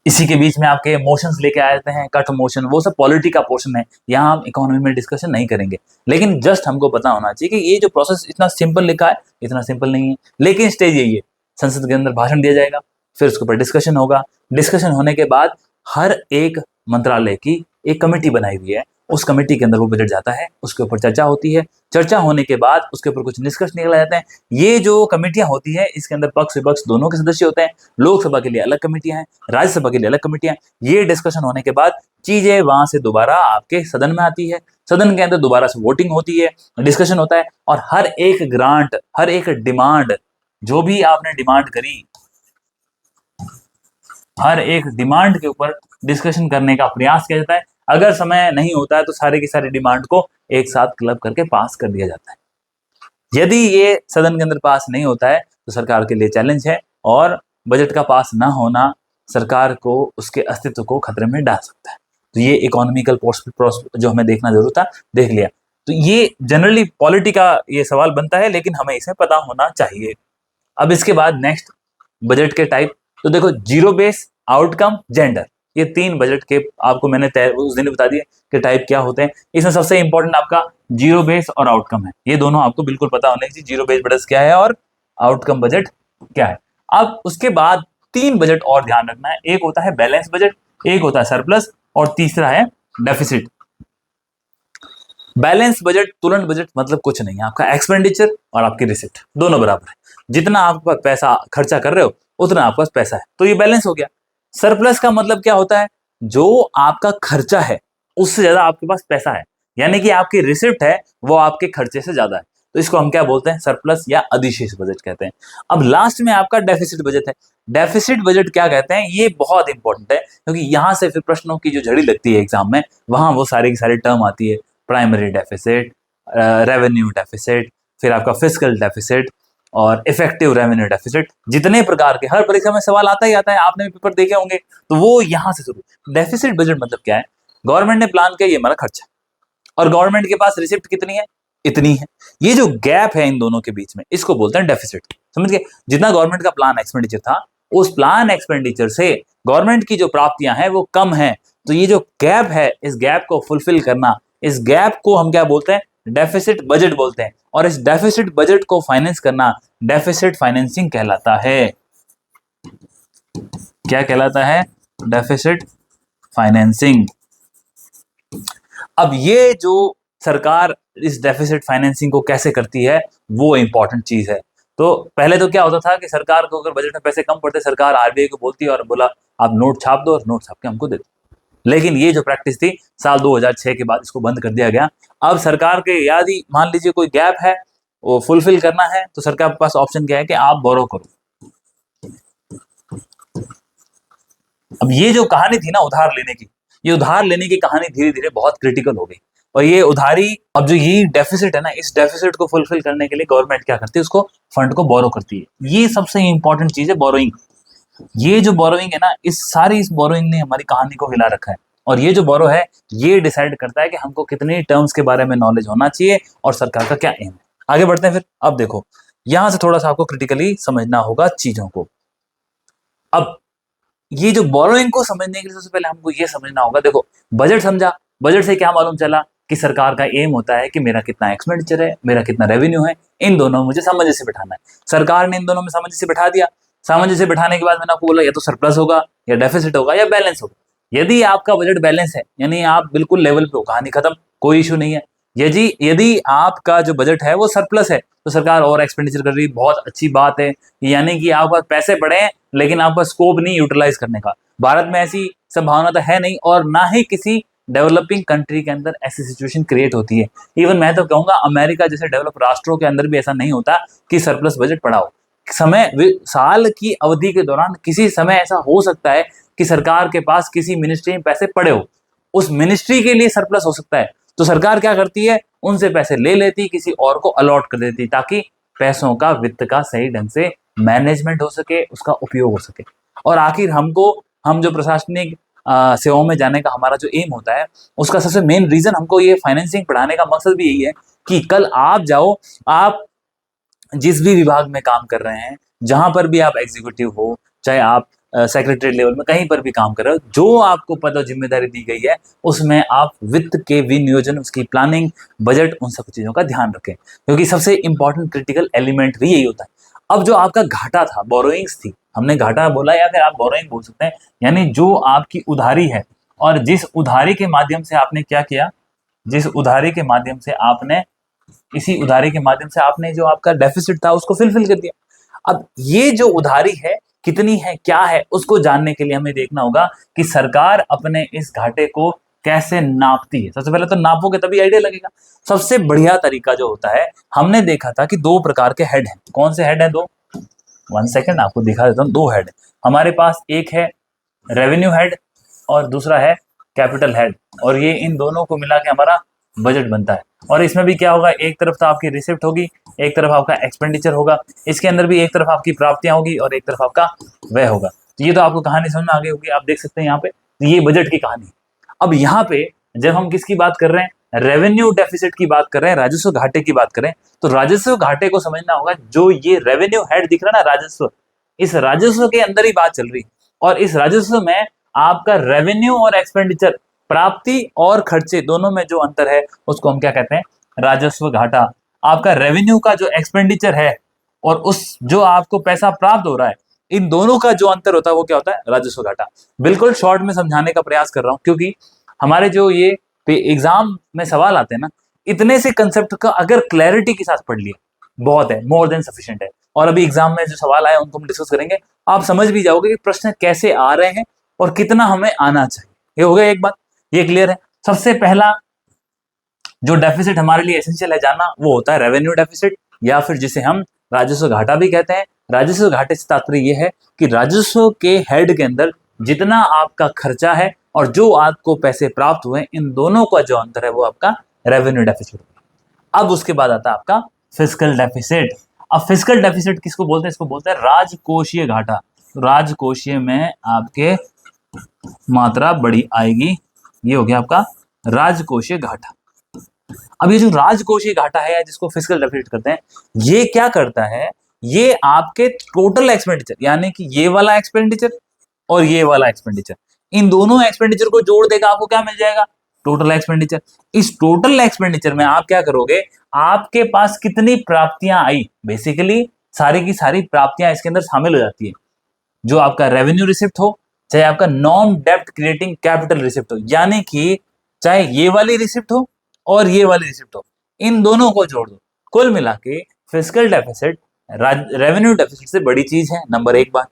इसी के बीच में आपके मोशंस लेके आ जाते हैं, कट मोशन, वो सब पॉलिटी का पोर्शन है, यहाँ हम इकोनॉमी में डिस्कशन नहीं करेंगे। लेकिन जस्ट हमको पता होना चाहिए कि ये जो प्रोसेस इतना सिंपल लिखा है, इतना सिंपल नहीं है। लेकिन स्टेज यही है, संसद के अंदर भाषण दिया जाएगा, फिर उसके ऊपर डिस्कशन होगा। डिस्कशन होने के बाद हर एक मंत्रालय की एक कमेटी बनाई हुई है, उस कमेटी के अंदर वो बजट जाता है, उसके ऊपर चर्चा होती है। चर्चा होने के बाद उसके ऊपर कुछ निष्कर्ष निकल जाते हैं। ये जो कमेटियां होती है, इसके अंदर पक्ष विपक्ष दोनों के सदस्य होते हैं। लोकसभा के लिए अलग कमेटियां हैं, राज्यसभा के लिए अलग कमेटियां हैं। ये डिस्कशन होने के बाद चीजें वहां से दोबारा आपके सदन में आती है, सदन के अंदर दोबारा से वोटिंग होती है, डिस्कशन होता है, और हर एक ग्रांट, हर एक डिमांड, जो भी आपने डिमांड करी, हर एक डिमांड के ऊपर डिस्कशन करने का प्रयास किया जाता है। अगर समय नहीं होता है तो सारे की सारी डिमांड को एक साथ क्लब करके पास कर दिया जाता है। यदि ये सदन के अंदर पास नहीं होता है तो सरकार के लिए चैलेंज है, और बजट का पास ना होना सरकार को, उसके अस्तित्व को खतरे में डाल सकता है। तो ये इकोनॉमिकल जो हमें देखना जरूर था, देख लिया। तो ये जनरली पॉलिटी का ये सवाल बनता है, लेकिन हमें इसे पता होना चाहिए। अब इसके बाद नेक्स्ट बजट के टाइप, तो देखो, जीरो बेस, आउटकम, जेंडर, ये 3 बजट के आपको मैंने उस दिन बता दिए कि टाइप क्या होते हैं। इसमें सबसे इंपॉर्टेंट आपका जीरो बेस और आउटकम है, ये दोनों आपको बिल्कुल पता होने चाहिए, जीरो बेस बजट क्या है और आउटकम बजट क्या है। अब उसके बाद 3 बजट और ध्यान रखना है, एक होता है बैलेंस बजट, एक होता है सरप्लस और तीसरा है डेफिसिट। बैलेंस बजट, तुरंत बजट मतलब कुछ नहीं है, आपका एक्सपेंडिचर और आपकी रिसिप्ट दोनों बराबर है, जितना आप पैसा खर्चा कर रहे हो उतना आपके पास पैसा है, तो ये बैलेंस हो गया। सरप्लस का मतलब क्या होता है, जो आपका खर्चा है उससे ज्यादा आपके पास पैसा है, यानी कि आपकी रिसिप्ट है वो आपके खर्चे से ज्यादा है, तो इसको हम क्या बोलते हैं, सरप्लस या अधिशेष बजट कहते हैं। अब लास्ट में आपका डेफिसिट बजट है। डेफिसिट बजट क्या कहते हैं, ये बहुत इंपॉर्टेंट है, क्योंकि यहां से फिर प्रश्नों की जो झड़ी लगती है एग्जाम में, वहां वो सारी की सारी टर्म आती है, प्राइमरी डेफिसिट, रेवेन्यू डेफिसिट, फिर आपका फिस्कल डेफिसिट और इफेक्टिव रेवेन्यू डेफिसिट, जितने प्रकार के हर परीक्षा में सवाल आता ही आता है, आपने भी पेपर देखे होंगे, तो वो यहां से शुरू। डेफिसिट बजट मतलब क्या है, गवर्नमेंट ने प्लान किया ये हमारा खर्चा और गवर्नमेंट के पास रिसिप्ट कितनी है, इतनी है, ये जो गैप है इन दोनों के बीच में इसको बोलते हैं डेफिसिट। समझ गए, जितना गवर्नमेंट का प्लान एक्सपेंडिचर था उस प्लान एक्सपेंडिचर से गवर्नमेंट की जो प्राप्तियां हैं वो कम है, तो ये जो गैप है इस गैप को फुलफिल करना, इस गैप को हम क्या बोलते हैं, डेफिसिट बजट बोलते हैं, और इस डेफिसिट बजट को फाइनेंस करना डेफिसिट फाइनेंसिंग कहलाता है। क्या कहलाता है, डेफिसिट फाइनेंसिंग। अब ये जो सरकार इस डेफिसिट फाइनेंसिंग को कैसे करती है वो इंपॉर्टेंट चीज है। तो पहले तो क्या होता था कि सरकार को अगर बजट में पैसे कम पड़ते सरकार आरबीआई को बोलती और बोला आप नोट छाप दो और नोट छाप के हमको दे दो, लेकिन ये जो प्रैक्टिस थी साल 2006 के बाद इसको बंद कर दिया गया। अब सरकार के यदि मान लीजिए कोई गैप है वो फुलफिल करना है तो सरकार के पास ऑप्शन क्या है कि आप बोरो करो। अब ये जो कहानी थी ना उधार लेने की, ये उधार लेने की कहानी धीरे धीरे बहुत क्रिटिकल हो गई, और ये उधारी, अब जो ये डेफिसिट है ना, इस डेफिसिट को फुलफिल करने के लिए गवर्नमेंट क्या करती है, उसको फंड को बोरो करती है। ये सबसे इंपॉर्टेंट चीज है बोरोइंग। ये जो बोरोइंग है ना, इस बोरोइंग ने हमारी कहानी को हिला रखा है, और ये जो बोरो है ये डिसाइड करता है कि हमको कितनी टर्म्स के बारे में नॉलेज होना चाहिए और सरकार का क्या एम है। आगे बढ़ते हैं फिर। अब देखो यहां से थोड़ा सा आपको क्रिटिकली समझना होगा चीजों को। अब ये जो बोरोइंग को समझने के लिए सबसे पहले हमको ये समझना होगा, देखो बजट समझा, बजट से क्या मालूम चला कि सरकार का एम होता है कि मेरा कितना एक्सपेंडिचर है, मेरा कितना रेवेन्यू है, इन दोनों में मुझे सामंजस्य बिठाना है। सरकार ने इन दोनों में सामंजस्य बिठा दिया, सामंजस्य बिठाने के बाद मैंने आपको बोला या तो सरप्लस होगा या डेफिसिट होगा या बैलेंस होगा। यदि आपका बजट बैलेंस है यानी आप बिल्कुल लेवल पे हो, कहानी खत्म, कोई इशू नहीं है। यदि आपका जो बजट है वो सरप्लस है तो सरकार और एक्सपेंडिचर कर रही है, बहुत अच्छी बात है, यानी कि आपके पास पैसे पड़े हैं लेकिन आपका स्कोप नहीं यूटिलाइज करने का। भारत में ऐसी संभावना तो है नहीं, और ना ही किसी डेवलपिंग कंट्री के अंदर ऐसी सिचुएशन क्रिएट होती है। इवन मैं तो कहूंगा अमेरिका जैसे डेवलप राष्ट्रों के अंदर भी ऐसा नहीं होता कि सरप्लस बजट पड़ा हो। साल की अवधि के दौरान किसी समय ऐसा हो सकता है कि सरकार के पास किसी मिनिस्ट्री में पैसे पड़े हो, उस मिनिस्ट्री के लिए सरप्लस हो सकता है, तो सरकार क्या करती है, उनसे पैसे ले लेती, किसी और को अलॉट कर देती, ताकि पैसों का, वित्त का सही ढंग से मैनेजमेंट हो सके, उसका उपयोग हो सके। और आखिर हम जो प्रशासनिक सेवाओं में जाने का हमारा जो एम होता है, उसका सबसे मेन रीजन हमको ये फाइनेंसिंग पढ़ाने का मकसद भी यही है कि कल आप जाओ, आप जिस भी विभाग में काम कर रहे हैं, जहां पर भी आप एग्जीक्यूटिव हो, चाहे आप सेक्रेटरी लेवल में कहीं पर भी काम कर रहे हो, जो आपको पद और जिम्मेदारी दी गई है उसमें आप वित्त के विनियोजन, उसकी प्लानिंग, बजट, उन सब चीजों का ध्यान रखें, क्योंकि सबसे इंपॉर्टेंट क्रिटिकल एलिमेंट भी यही होता है। अब जो आपका घाटा था, बोरोइंग्स थी, हमने घाटा बोला या फिर आप बोरोइंग बोल सकते हैं, यानी जो आपकी उधारी है, और जिस उधारी के माध्यम से आपने क्या किया, जिस उधारी के माध्यम से आपने, इसी उधारी के माध्यम से आपने जो आपका डेफिसिट था उसको फिल कर दिया। अब ये जो उधारी है कितनी है, क्या है, उसको जानने के लिए हमें देखना होगा कि सरकार अपने इस घाटे को कैसे नापती है। सबसे पहले तो नापोगे तभी आइडिया लगेगा। सबसे बढ़िया तरीका जो होता है, हमने देखा था कि 2 प्रकार के हेड हैं। कौन से हेड है? 2, 1 सेकेंड आपको दिखा देता हूं। 2 हेड हमारे पास, एक है रेवेन्यू हेड और दूसरा है कैपिटल हेड, और ये इन दोनों को मिला के हमारा बजट बनता है। और इसमें भी क्या होगा, एक तरफ तो आपकी रिसिप्ट होगी, एक तरफ आपका एक्सपेंडिचर होगा, इसके अंदर भी एक तरफ आपकी प्राप्तियां होगी और एक तरफ आपका व्यय होगा। तो ये तो आपको कहानी समझ में आ गई होगी, आप देख सकते हैं यहाँ पे, तो ये बजट की कहानी। अब यहाँ पे जब हम किसकी बात कर रहे हैं, रेवेन्यू डेफिसिट की बात कर रहे हैं, राजस्व घाटे की बात करें, तो राजस्व घाटे को समझना होगा। जो ये रेवेन्यू हेड दिख रहा है ना, राजस्व, इस राजस्व के अंदर ही बात चल रही, और इस राजस्व में आपका रेवेन्यू और एक्सपेंडिचर, प्राप्ति और खर्चे दोनों में जो अंतर है उसको हम क्या कहते हैं, राजस्व घाटा। आपका रेवेन्यू का जो एक्सपेंडिचर है और उस जो आपको पैसा प्राप्त हो रहा है, इन दोनों का जो अंतर होता है वो क्या होता है, राजस्व घाटा। बिल्कुल शॉर्ट में समझाने का प्रयास कर रहा हूं, क्योंकि हमारे जो ये एग्जाम में सवाल आते हैं ना, इतने से कंसेप्ट का अगर क्लैरिटी के साथ पढ़ लिए बहुत है, मोर देन सफिशिएंट है। और अभी एग्जाम में जो सवाल आए उनको हम डिस्कस करेंगे, आप समझ भी जाओगे कि प्रश्न कैसे आ रहे हैं और कितना हमें आना चाहिए। ये हो गया एक बात, ये क्लियर है। सबसे पहला जो डेफिसिट हमारे लिए एसेंशियल है जानना, वो होता है रेवेन्यू डेफिसिट, या फिर जिसे हम राजस्व घाटा भी कहते हैं। राजस्व घाटे से तात्पर्य यह है कि राजस्व के हेड के अंदर जितना आपका खर्चा है और जो आपको पैसे प्राप्त हुए, इन दोनों का जो अंतर है वो आपका रेवेन्यू डेफिसिट। अब उसके बाद आता है आपका फिस्कल डेफिसिट। अब फिस्कल डेफिसिट किसको बोलते हैं, इसको बोलते हैं राजकोषीय घाटा। राजकोषीय में आपके मात्रा बड़ी आएगी, ये हो गया आपका राजकोषीय घाटा। अब ये जो राजकोषीय घाटा है, जिसको फिस्कल डेफिसिट करते हैं, ये क्या करता है, ये आपके टोटल एक्सपेंडिचर, यानी कि ये वाला एक्सपेंडिचर और ये वाला एक्सपेंडिचर, इन दोनों एक्सपेंडिचर को जोड़ देगा, आपको क्या मिल जाएगा, टोटल एक्सपेंडिचर। इस टोटल एक्सपेंडिचर में आप क्या करोगे, आपके पास कितनी प्राप्तियां आई, बेसिकली सारी की सारी प्राप्तियां इसके अंदर शामिल हो जाती है। जो आपका रेवेन्यू रिसिप्ट हो, चाहे आपका नॉन डेप्ट क्रिएटिंग कैपिटल रिसिप्ट हो, यानी कि चाहे ये वाली रिसिप्ट हो और ये वाली रिसिप्ट हो, इन दोनों को जोड़ दो। कुल मिला के फिस्कल डेफिसिट रेवेन्यू डेफिसिट से बड़ी चीज है। नंबर एक बात,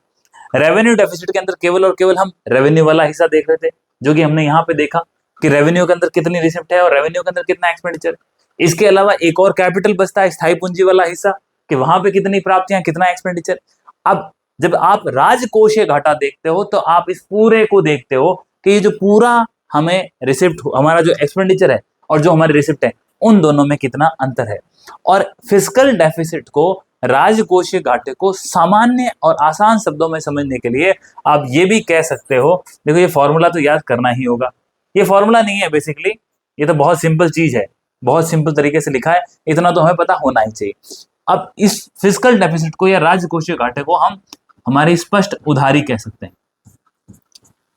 रेवेन्यू डेफिसिट के अंदर केवल और केवल हम रेवेन्यू वाला हिस्सा देख रहे थे, जो कि हमने यहाँ पे देखा कि रेवेन्यू के अंदर कितनी रिसिप्ट है और रेवेन्यू के अंदर कितना एक्सपेंडिचर। इसके अलावा एक और कैपिटल बचता है, स्थायी पूंजी वाला हिस्सा, कि वहां पे कितनी प्राप्तियां, कितना एक्सपेंडिचर। अब जब आप राजकोषीय घाटा देखते हो तो आप इस पूरे को देखते हो कि ये जो पूरा हमें रिसिप्ट, हमारा जो एक्सपेंडिचर है और जो हमारी रिसिप्ट है, उन दोनों में कितना अंतर है। और फिस्कल डेफिसिट को, राजकोषीय घाटे को सामान्य और आसान शब्दों में समझने के लिए आप ये भी कह सकते हो, देखो ये फॉर्मूला तो याद करना ही होगा। ये फॉर्मूला नहीं है बेसिकली, ये तो बहुत सिंपल चीज है, बहुत सिंपल तरीके से लिखा है, इतना तो हमें पता होना ही चाहिए। अब इस फिस्कल डेफिसिट को या राजकोषीय घाटे को हम हमारी स्पष्ट उधारी कह सकते हैं,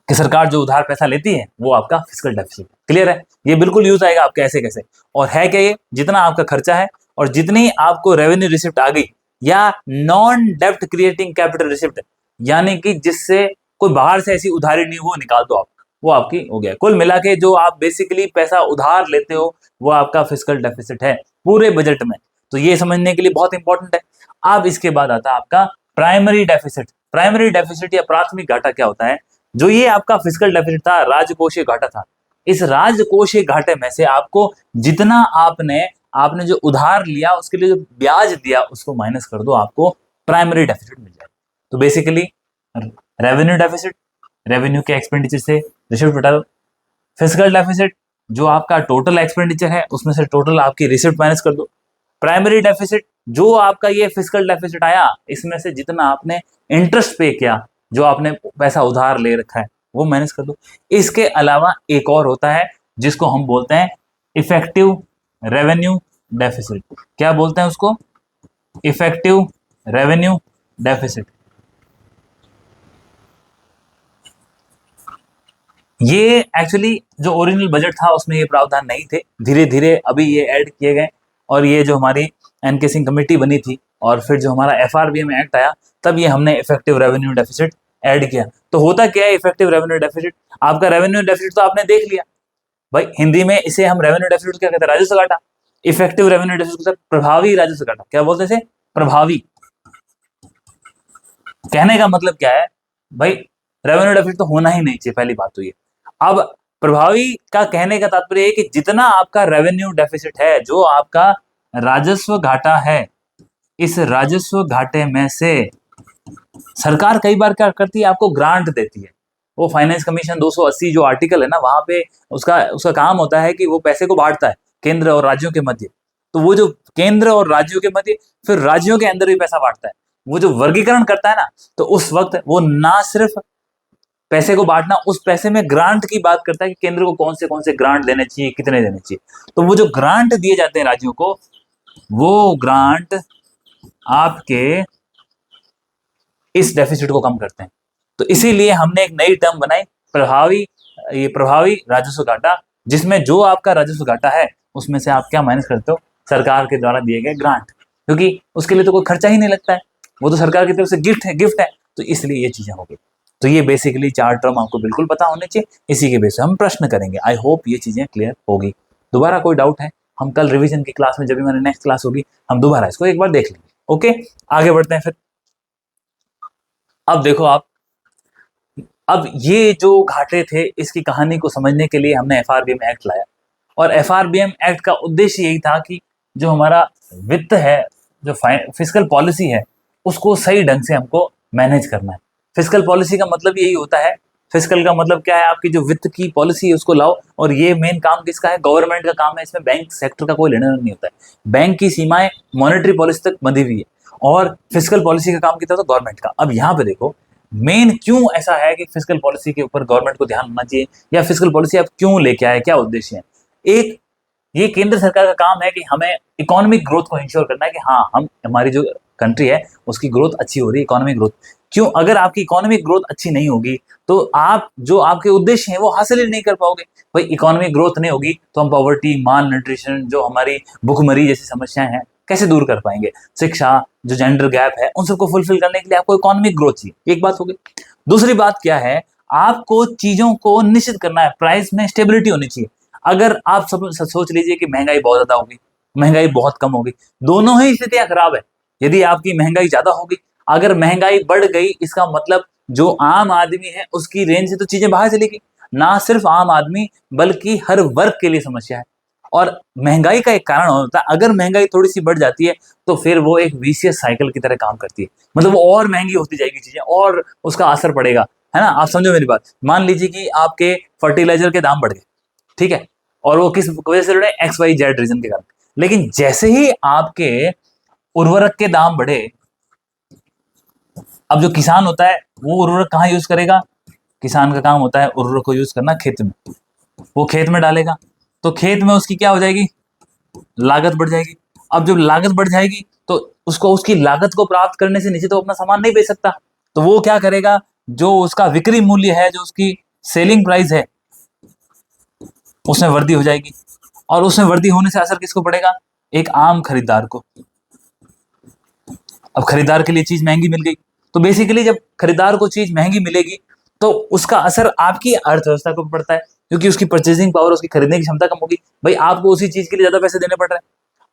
कि सरकार जो उधार पैसा लेती है वो आपका फिस्कल डेफिसिट। क्लियर है, ये बिल्कुल यूज आएगा आपके ऐसे कैसे। और है क्या, ये जितना आपका खर्चा है और जितनी आपको रेवेन्यू रिसिप्ट आ गई, या नॉन डेप्ट क्रिएटिंग कैपिटल रिसिप्ट, यानी कि जिससे कोई बाहर से ऐसी उधारी नहीं, वो निकाल दो आप, वो आपकी हो गया। कुल मिला के जो आप बेसिकली पैसा उधार लेते हो वो आपका फिस्कल डेफिसिट है पूरे बजट में। तो ये समझने के लिए बहुत इंपॉर्टेंट है। अब इसके बाद आता है आपका प्राइमरी डेफिसिट। प्राइमरी डेफिसिट या प्राथमिक घाटा क्या होता है, जो ये आपका फिस्कल डेफिसिट था, राजकोषीय घाटा था, इस राजकोषीय घाटे में से आपको जितना आपने जो उधार लिया उसके लिए जो ब्याज दिया उसको माइनस कर दो, आपको प्राइमरी डेफिसिट मिल जाएगा। तो बेसिकली रेवेन्यू डेफिसिट, रेवेन्यू के एक्सपेंडिचर से रिसिप्ट हटा दो। फिस्कल डेफिसिट, जो आपका टोटल एक्सपेंडिचर है उसमें से टोटल आपकी रिसिप्ट माइनस कर दो। प्राइमरी डेफिसिट, जो आपका ये फिस्कल डेफिसिट आया, इसमें से जितना आपने इंटरेस्ट पे किया, जो आपने पैसा उधार ले रखा है, वो माइनस कर दो। इसके अलावा एक और होता है जिसको हम बोलते हैं इफेक्टिव रेवेन्यू डेफिसिट। क्या बोलते हैं उसको, इफेक्टिव रेवेन्यू डेफिसिट। ये एक्चुअली जो ओरिजिनल बजट था उसमें ये प्रावधान नहीं थे, धीरे धीरे अभी ये ऐड किए गए। और ये जो हमारी एनके सिंह कमेटी बनी थी और फिर जो हमारा एफआरबीएम एक्ट आया, तब ये हमने इफेक्टिव रेवेन्यू डेफिसिट ऐड किया। तो होता क्या है इफेक्टिव रेवेन्यू डेफिसिट, आपका रेवेन्यू डेफिसिट तो आपने देख लिया भाई, हिंदी में इसे हम रेवेन्यू डेफिसिट क्या कहते हैं, राजस्व घाटा। इफेक्टिव रेवेन्यू डेफिसिट प्रभावी राजस्व घाटा। क्या बोलते थे, प्रभावी। कहने का मतलब क्या है भाई, रेवेन्यू डेफिसिट तो होना ही नहीं चाहिए, पहली बात तो ये। अब प्रभावी का कहने का तात्पर्य है कि जितना आपका रेवेन्यू डेफिसिट है, जो आपका राजस्व घाटा है, इस राजस्व घाटे में से सरकार कई बार क्या करती है, आपको ग्रांट देती है। वो फाइनेंस कमीशन 280 जो आर्टिकल है ना, वहां पे उसका काम होता है कि वो पैसे को बांटता है केंद्र और राज्यों के मध्य। तो वो जो केंद्र और राज्यों के मध्य, फिर राज्यों के अंदर भी पैसा बांटता है, वो जो वर्गीकरण करता है ना, तो उस वक्त वो ना सिर्फ पैसे को बांटना, उस पैसे में ग्रांट की बात करता है कि केंद्र को कौन से ग्रांट देने चाहिए, कितने देने चाहिए। तो वो जो ग्रांट दिए जाते हैं राज्यों को, वो ग्रांट आपके इस डेफिसिट को कम करते हैं। तो इसीलिए हमने एक नई टर्म बनाई, प्रभावी राजस्व घाटा, जिसमें जो आपका राजस्व घाटा है उसमें से आप क्या माइनस करते हो, सरकार के द्वारा दिए गए ग्रांट, क्योंकि उसके लिए तो कोई खर्चा ही नहीं लगता है, वो तो सरकार की तरफ से गिफ्ट है, तो इसलिए ये चीजें हो गई। तो ये बेसिकली 4 टर्म आपको बिल्कुल पता होने चाहिए, इसी के बेस पे हम प्रश्न करेंगे। आई होप ये चीजें क्लियर होगी। दोबारा कोई डाउट है, हम कल रिवीजन की क्लास में, जब भी हमारी नेक्स्ट क्लास होगी, हम दोबारा इसको एक बार देख लेंगे। ओके, आगे बढ़ते हैं फिर। अब देखो आप, अब ये जो घाटे थे इसकी कहानी को समझने के लिए हमने एफआरबीएम एक्ट लाया, और एफआरबीएम एक्ट का उद्देश्य यही था कि जो हमारा वित्त है, जो फिस्कल पॉलिसी है, उसको सही ढंग से हमको मैनेज करना है। फिस्कल पॉलिसी का मतलब यही होता है, फिस्कल का मतलब क्या है, आपकी जो वित्त की पॉलिसी है उसको लाओ, और ये मेन काम किसका है, गवर्नमेंट का काम है। इसमें बैंक सेक्टर का कोई लेना नहीं होता है। बैंक की सीमाएं मॉनेटरी पॉलिसी तक बंधी हुई है, और फिस्कल पॉलिसी का काम कितना, तो गवर्नमेंट का। अब यहाँ पे देखो मेन क्यों ऐसा है कि फिस्कल पॉलिसी के ऊपर गवर्नमेंट को ध्यान होना चाहिए, या फिस्कल पॉलिसी आप क्यों लेके आए, क्या उद्देश्य है। एक, ये केंद्र सरकार का काम है कि हमें इकोनॉमिक ग्रोथ को इंश्योर करना है कि हाँ, हम हमारी जो कंट्री है उसकी ग्रोथ अच्छी हो रही है, इकोनॉमिक ग्रोथ। क्यों, अगर आपकी इकोनॉमिक ग्रोथ अच्छी नहीं होगी तो आप जो आपके उद्देश्य हैं वो हासिल ही नहीं कर पाओगे। भाई इकोनॉमिक ग्रोथ नहीं होगी तो हम पॉवर्टी, माल न्यूट्रिशन, जो हमारी भुखमरी जैसी समस्याएं हैं, कैसे दूर कर पाएंगे। शिक्षा, जो जेंडर गैप है, उन सबको फुलफिल करने के लिए आपको इकोनॉमिक ग्रोथ चाहिए। एक बात हो गई। दूसरी बात क्या है, आपको चीजों को निश्चित करना है, प्राइस में स्टेबिलिटी होनी चाहिए। अगर आप सब सोच लीजिए कि महंगाई बहुत ज्यादा होगी, महंगाई बहुत कम होगी, दोनों ही स्थितियां खराब है। यदि आपकी महंगाई ज्यादा होगी, अगर महंगाई बढ़ गई, इसका मतलब जो आम आदमी है उसकी रेंज से तो चीजें बाहर चलेगी। ना सिर्फ आम आदमी बल्कि हर वर्ग के लिए समस्या है। और महंगाई का एक कारण होता है, अगर महंगाई थोड़ी सी बढ़ जाती है तो फिर वो एक विशियस साइकिल की तरह काम करती है, मतलब वो और महंगी होती जाएगी चीजें, और उसका असर पड़ेगा, है ना। आप समझो मेरी बात। मान लीजिए कि आपके फर्टिलाइजर के दाम बढ़ गए, ठीक है, और वो किस वजह से बढ़े, XYZ रीजन के कारण। लेकिन जैसे ही आपके उर्वरक के दाम बढ़े, अब जो किसान होता है वो उर्वरक कहाँ यूज करेगा, किसान का काम होता है उर्वरक को यूज करना खेत में, वो खेत में डालेगा, तो खेत में उसकी क्या हो जाएगी, लागत बढ़ जाएगी। अब जब लागत बढ़ जाएगी तो उसको उसकी लागत को प्राप्त करने से नीचे तो अपना सामान नहीं बेच सकता, तो वो क्या करेगा, जो उसका विक्रय मूल्य है, जो उसकी सेलिंग प्राइस है, उसमें वृद्धि हो जाएगी। और उसमें वृद्धि होने से असर किसको पड़ेगा, एक आम खरीदार को। अब खरीदार के लिए चीज महंगी मिल गई, तो बेसिकली जब खरीदार को चीज महंगी मिलेगी तो उसका असर आपकी अर्थव्यवस्था को पड़ता है, क्योंकि उसकी परचेजिंग पावर, उसकी खरीदने की क्षमता कम होगी। भाई आपको उसी चीज के लिए ज्यादा पैसे देने पड़ रहे हैं।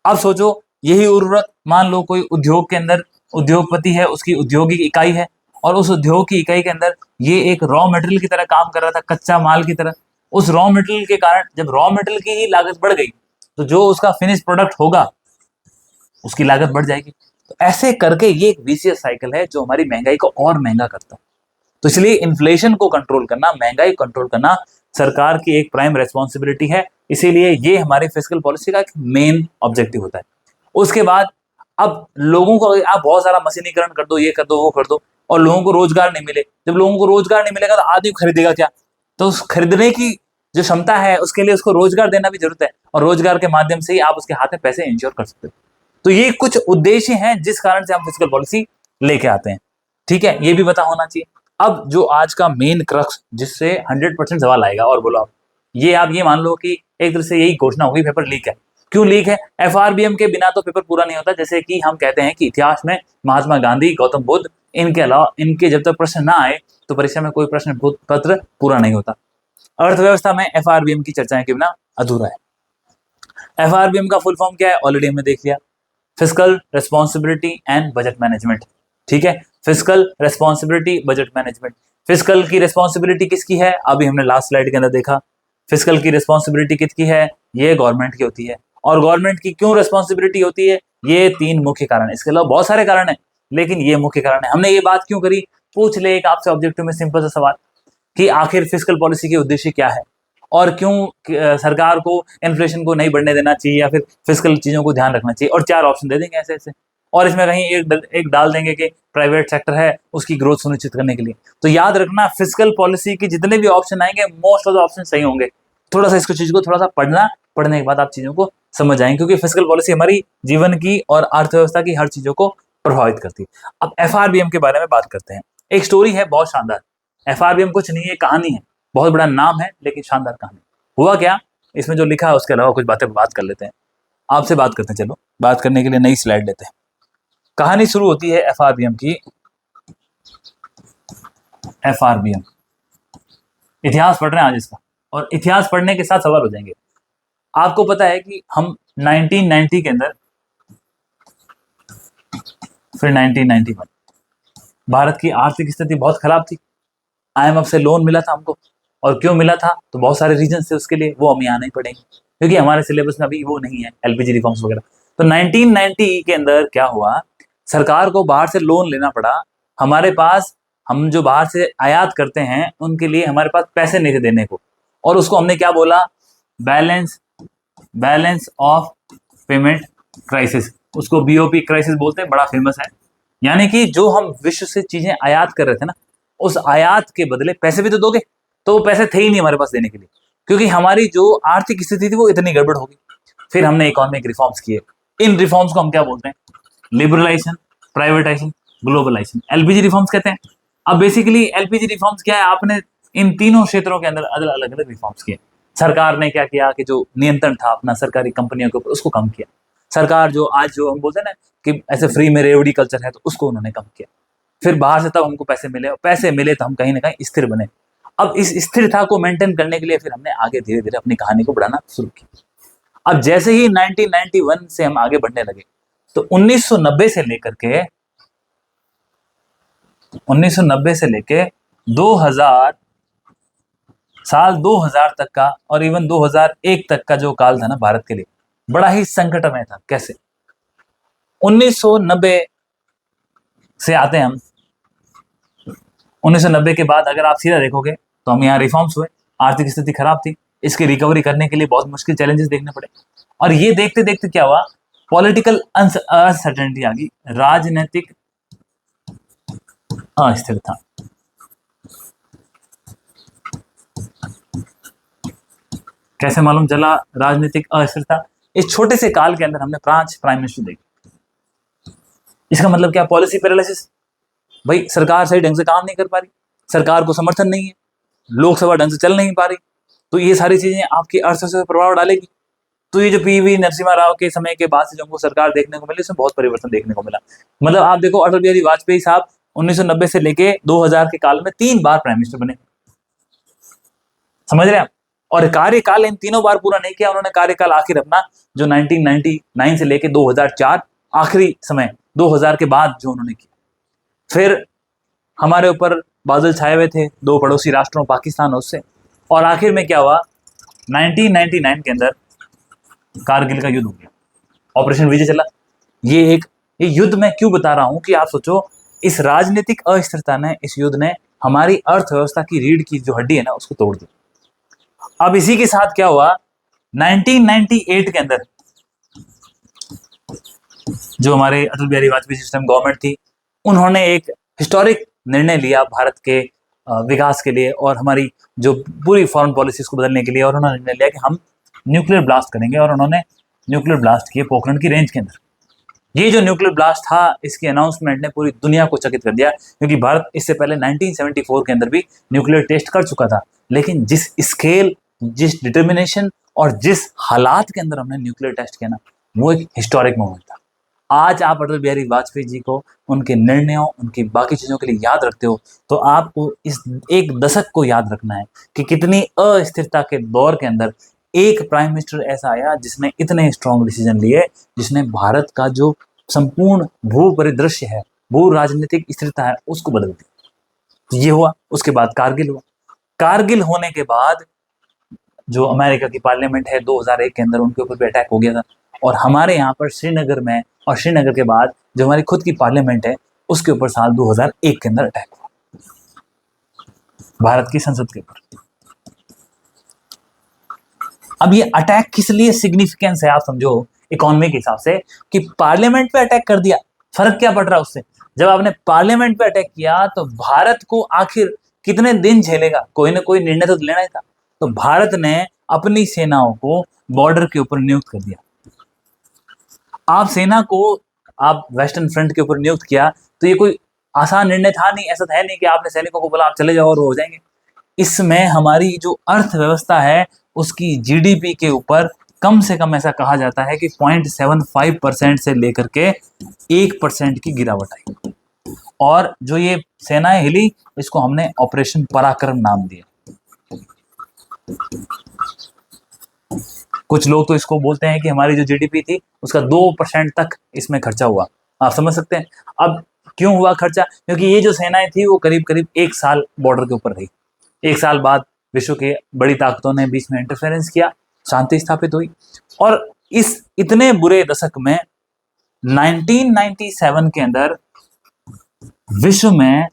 अब सोचो, यही उर्वरक मान लो कोई उद्योग के अंदर उद्योगपति है, उसकी औद्योगिक इकाई है, और उस उद्योग की इकाई के अंदर ये एक रॉ मटेरियल की तरह काम कर रहा था, कच्चा माल की तरह। उस रॉ मटेरियल के कारण जब रॉ मटेरियल की ही लागत बढ़ गई तो जो उसका फिनिश प्रोडक्ट होगा उसकी लागत बढ़ जाएगी। तो ऐसे करके ये एक विशियस साइकिल है जो हमारी महंगाई को और महंगा करता है। तो इसलिए इन्फ्लेशन को कंट्रोल करना, महंगाई कंट्रोल करना सरकार की एक प्राइम रेस्पॉन्सिबिलिटी है। इसीलिए ये हमारी फिस्कल पॉलिसी का एक मेन ऑब्जेक्टिव होता है। उसके बाद अब लोगों को आप बहुत सारा मशीनीकरण कर दो, ये कर दो, वो कर दो, और लोगों को रोजगार नहीं मिले। जब लोगों को रोजगार नहीं मिलेगा तो आदमी खरीदेगा क्या, तो उस खरीदने की जो क्षमता है उसके लिए उसको रोजगार देना भी जरूरत है, और रोजगार के माध्यम से ही आप उसके हाथ में पैसे इंश्योर कर सकते हो। तो ये कुछ उद्देश्य हैं जिस कारण से हम फिस्कल पॉलिसी लेके आते हैं, ठीक है, ये भी पता होना चाहिए। अब जो आज का मेन क्रक्स जिससे 100% सवाल आएगा, और बोलो आप ये मान लो कि एक तरह से यही घोषणा होगी, पेपर लीक है। क्यों लीक है, एफआरबीएम के बिना तो पेपर पूरा नहीं होता। जैसे कि हम कहते हैं कि इतिहास में महात्मा गांधी, गौतम बुद्ध, इनके अलावा इनके जब तक प्रश्न ना आए तो परीक्षा में कोई प्रश्न पत्र पूरा नहीं होता। अर्थव्यवस्था में एफआरबीएम की चर्चाएं के बिना अधूरा है। एफआरबीएम का फुल फॉर्म क्या है, ऑलरेडी हमने देख लिया, fiscal responsibility and budget management, ठीक है, fiscal responsibility, budget management. Fiscal की रेस्पॉन्सिबिलिटी किसकी है, अभी हमने लास्ट स्लाइड के अंदर देखा। फिस्कल की रेस्पॉन्सिबिलिटी किसकी है, ये गवर्नमेंट की होती है। और गवर्नमेंट की क्यों रेस्पॉन्सिबिलिटी होती है, ये 3 मुख्य कारण है। इसके अलावा बहुत सारे कारण है, लेकिन ये मुख्य कारण है। हमने ये बात क्यों करी, पूछ ले एक आपसे ऑब्जेक्टिव में सिंपल सा सवाल कि आखिर फिस्कल पॉलिसी के उद्देश्य क्या है, और क्यों सरकार को इन्फ्लेशन को नहीं बढ़ने देना चाहिए, या फिर फिस्कल चीजों को ध्यान रखना चाहिए। और 4 ऑप्शन दे देंगे ऐसे ऐसे, और इसमें कहीं एक डाल देंगे कि प्राइवेट सेक्टर है उसकी ग्रोथ सुनिश्चित करने के लिए। तो याद रखना, फिस्कल पॉलिसी की जितने भी ऑप्शन आएंगे मोस्ट ऑफ द ऑप्शन सही होंगे। थोड़ा सा इसको चीज को थोड़ा सा पढ़ने के बाद आप चीजों को समझ आएंगे, क्योंकि फिस्कल पॉलिसी हमारी जीवन की और अर्थव्यवस्था की हर चीजों को प्रभावित करती है। अब एफआरबीएम के बारे में बात करते हैं। एक स्टोरी है बहुत शानदार। एफआरबीएम कुछ नहीं है, कहानी है। बहुत बड़ा नाम है लेकिन शानदार कहानी। हुआ क्या, इसमें जो लिखा है उसके अलावा कुछ बातें बात कर लेते हैं, आपसे बात करते हैं। चलो बात करने के लिए नई स्लाइड लेते हैं। कहानी शुरू होती है एफआरबीएम की। एफआरबीएम इतिहास पढ़ रहे हैं आज इसका, और इतिहास पढ़ने के साथ सवाल हो जाएंगे। आपको पता है कि हम 1990 के अंदर, फिर 1991 भारत की आर्थिक स्थिति बहुत खराब थी। आईएमएफ से लोन मिला था हमको, और क्यों मिला था तो बहुत सारे रीजन थे उसके लिए, वो हमें आना ही पड़ेंगे क्योंकि हमारे सिलेबस में अभी वो नहीं है एलपीजी रिफॉर्म्स वगैरह। तो 1990 के अंदर क्या हुआ, सरकार को बाहर से लोन लेना पड़ा। हमारे पास, हम जो बाहर से आयात करते हैं उनके लिए हमारे पास पैसे नहीं थे देने को, और उसको हमने क्या बोला, बैलेंस ऑफ पेमेंट क्राइसिस, उसको बीओपी क्राइसिस बोलते हैं, बड़ा फेमस है। यानी कि जो हम विश्व से चीजें आयात कर रहे थे ना, उस आयात के बदले पैसे भी तो दोगे, तो वो पैसे थे ही नहीं हमारे पास देने के लिए, क्योंकि हमारी जो आर्थिक स्थिति थी वो इतनी गड़बड़ हो गई। फिर हमने इकोनॉमिक रिफॉर्म्स किए। इन रिफॉर्म्स को हम क्या बोलते हैं, liberalisation, privatisation, globalisation, LPG reforms कहते हैं। अब बेसिकली एलपीजी रिफॉर्म्स क्या है, आपने इन तीनों क्षेत्रों के अंदर अलग अलग रिफॉर्म्स किए। सरकार ने क्या किया कि जो नियंत्रण था अपना सरकारी कंपनियों के ऊपर, उसको कम किया। सरकार जो आज जो हम बोलते हैं ना कि ऐसे फ्री में रेवड़ी कल्चर है, तो उसको उन्होंने कम किया। फिर बाहर से तब हमको पैसे मिले, और पैसे मिले तो हम कहीं ना कहीं स्थिर बने। अब इस स्थिरता को मेंटेन करने के लिए फिर हमने आगे धीरे धीरे अपनी कहानी को बढ़ाना शुरू किया। अब जैसे ही 1991 से हम आगे बढ़ने लगे, तो 1990 से लेकर के 2000 साल 2000 तक का, और इवन 2001 तक का जो काल था ना भारत के लिए, बड़ा ही संकटमय था। कैसे, 1990 से आते हैं हम, 1990 के बाद अगर आप सीधा देखोगे तो हम यहाँ रिफॉर्म्स हुए, आर्थिक स्थिति खराब थी, इसकी रिकवरी करने के लिए बहुत मुश्किल चैलेंजेस देखने पड़े। और ये देखते देखते क्या हुआ, पॉलिटिकल अनसर्टेनिटी आ गई, राजनीतिक अस्थिरता। कैसे मालूम चला राजनीतिक अस्थिरता, इस छोटे से काल के अंदर हमने 5 प्राइम मिनिस्टर देखे। इसका मतलब क्या, पॉलिसी पैरालिसिस। भाई सरकार सही ढंग से काम नहीं कर पा रही, सरकार को समर्थन नहीं है, लोकसभा ढंग से चल नहीं पा रही, तो ये सारी चीजें आपकी अर्थव्यवस्था पर प्रभाव डालेगी। तो ये जो पीवी नरसिम्हा राव के समय के बाद से जो हमको सरकार देखने को मिली, उसमें बहुत परिवर्तन देखने को मिला। मतलब आप देखो, अटल बिहारी वाजपेयी साहब 1990 से लेके 2000 के काल में 3 बार प्राइम मिनिस्टर बने, समझ रहे हैं आप। और कार्यकाल इन तीनों बार पूरा नहीं किया उन्होंने, कार्यकाल आखिर अपना जो 1999 से लेके 2004 आखिरी समय 2000 के बाद जो उन्होंने किया। फिर हमारे ऊपर बादल छाए हुए थे 2 पड़ोसी राष्ट्रों, पाकिस्तान और उससे, और आखिर में क्या हुआ, 1999 के अंदर कारगिल का युद्ध हो गया, ऑपरेशन विजय चला। ये युद्ध मैं क्यों बता रहा हूं कि आप सोचो, इस राजनीतिक अस्थिरता ने, इस युद्ध ने हमारी अर्थव्यवस्था की रीढ़ की जो हड्डी है ना, उसको तोड़ दी। अब इसी के साथ क्या हुआ, 1998 के अंदर जो हमारे अटल बिहारी वाजपेयी सिस्टम गवर्नमेंट थी, उन्होंने एक हिस्टोरिक निर्णय लिया भारत के विकास के लिए और हमारी जो पूरी फॉरेन पॉलिसीज को बदलने के लिए, और उन्होंने निर्णय लिया कि हम न्यूक्लियर ब्लास्ट करेंगे, और उन्होंने न्यूक्लियर ब्लास्ट किए पोखरण की रेंज के अंदर। ये जो न्यूक्लियर ब्लास्ट था, इसकी अनाउंसमेंट ने पूरी दुनिया को चकित कर दिया, क्योंकि भारत इससे पहले 1974 के अंदर भी न्यूक्लियर टेस्ट कर चुका था, लेकिन जिस स्केल, जिस डिटर्मिनेशन और जिस हालात के अंदर हमने न्यूक्लियर टेस्ट किया ना, वो एक हिस्टोरिक मोमेंट था। आज आप अटल बिहारी वाजपेयी जी को, उनके निर्णयों, उनकी बाकी चीज़ों के लिए याद रखते हो, तो आपको इस एक दशक को याद रखना है कि कितनी अस्थिरता के दौर के अंदर एक प्राइम मिनिस्टर ऐसा आया जिसने इतने स्ट्रॉन्ग डिसीजन लिए, जिसने भारत का जो संपूर्ण भू परिदृश्य है, भू राजनीतिक स्थिरता है, उसको बदल दिया। ये हुआ। उसके बाद कारगिल हुआ। कारगिल होने के बाद जो अमेरिका की पार्लियामेंट है 2001 के अंदर, उनके ऊपर भी अटैक हो गया था, और हमारे यहाँ पर श्रीनगर में, और श्रीनगर के बाद जो हमारी खुद की पार्लियामेंट है, उसके ऊपर साल 2001 के अंदर अटैक हुआ, भारत की संसद के ऊपर। अब ये अटैक किस लिए सिग्निफिकेंस है, आप समझो इकोनॉमी के हिसाब से, कि पार्लियामेंट पे अटैक कर दिया, फर्क क्या पड़ रहा है उससे। जब आपने पार्लियामेंट पे अटैक किया तो भारत को आखिर कितने दिन झेलेगा, कोई ना कोई निर्णय तो लेना ही था। तो भारत ने अपनी सेनाओं को बॉर्डर के ऊपर नियुक्त कर दिया। आप सेना को आप वेस्टर्न फ्रंट के ऊपर नियुक्त किया, तो ये कोई आसान निर्णय था नहीं, ऐसा है नहीं कि आपने सैनिकों को बोला आप चले जाओ और वो हो जाएंगे। इसमें हमारी जो अर्थव्यवस्था है उसकी जीडीपी के ऊपर कम से कम ऐसा कहा जाता है कि 0.75% से लेकर के 1% की गिरावट आई। और जो ये सेनाएं हिली, इसको हमने ऑपरेशन पराक्रम नाम दिया। कुछ लोग तो इसको बोलते हैं कि हमारी जो जीडीपी थी उसका 2% तक इसमें खर्चा हुआ। आप समझ सकते हैं अब क्यों हुआ खर्चा, क्योंकि ये जो सेनाएं थी वो करीब करीब 1 साल बॉर्डर के ऊपर रही। 1 साल बाद विश्व के बड़ी ताकतों ने बीच में इंटरफेरेंस किया, शांति स्थापित हुई। और इस इतने बुरे दशक में 1997 के अंदर विश्व में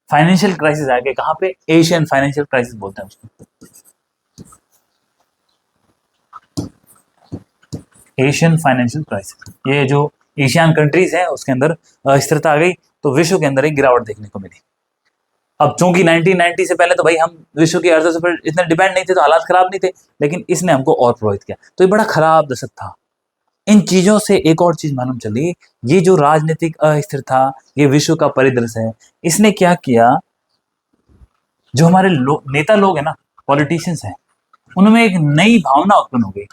फाइनेंशियल क्राइसिस आ गया। कहां पे? एशियन फाइनेंशियल क्राइसिस बोलते हैं उसको। एशियन फाइनेंशियल क्राइसिस, ये जो एशियन कंट्रीज है उसके अंदर अस्थिरता आ गई, तो विश्व के अंदर एक गिरावट देखने को मिली। अब चूंकि 1990 से पहले तो भाई हम विश्व की अर्थव्यवस्था पर इतने डिपेंड नहीं थे, तो हालात खराब नहीं थे, लेकिन इसने हमको और प्रभावित किया। तो ये बड़ा खराब दशक था। इन चीजों से एक और चीज मालूम चली, ये जो राजनीतिक अस्थिरता, ये विश्व का परिदृश्य है, इसने क्या किया, जो हमारे नेता लोग हैं ना, पॉलिटिशियंस हैं, उनमें एक नई भावना उत्पन्न हो गई।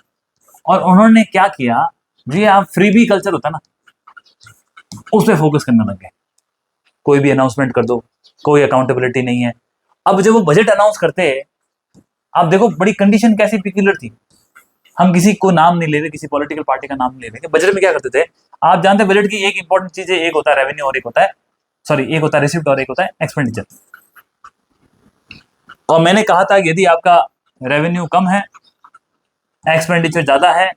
और उन्होंने क्या किया, जी आप फ्रीबी कल्चर होता ना, उस पर फोकस करने लग गए। कोई भी अनाउंसमेंट कर दो, कोई अकाउंटेबिलिटी नहीं है। अब जब वो बजट अनाउंस करते, आप देखो बड़ी कंडीशन कैसी पिक्युलर थी। हम किसी को नाम नहीं ले रहे, किसी पॉलिटिकल पार्टी का नाम नहीं ले रहे। बजट में क्या करते थे, आप जानते हैं बजट की एक इंपॉर्टेंट चीज है, एक होता है रेवेन्यू और एक होता है एक होता है रिसिप्ट और एक होता है एक्सपेंडिचर। और मैंने कहा था यदि आपका रेवेन्यू कम है, एक्सपेंडिचर ज्यादा है,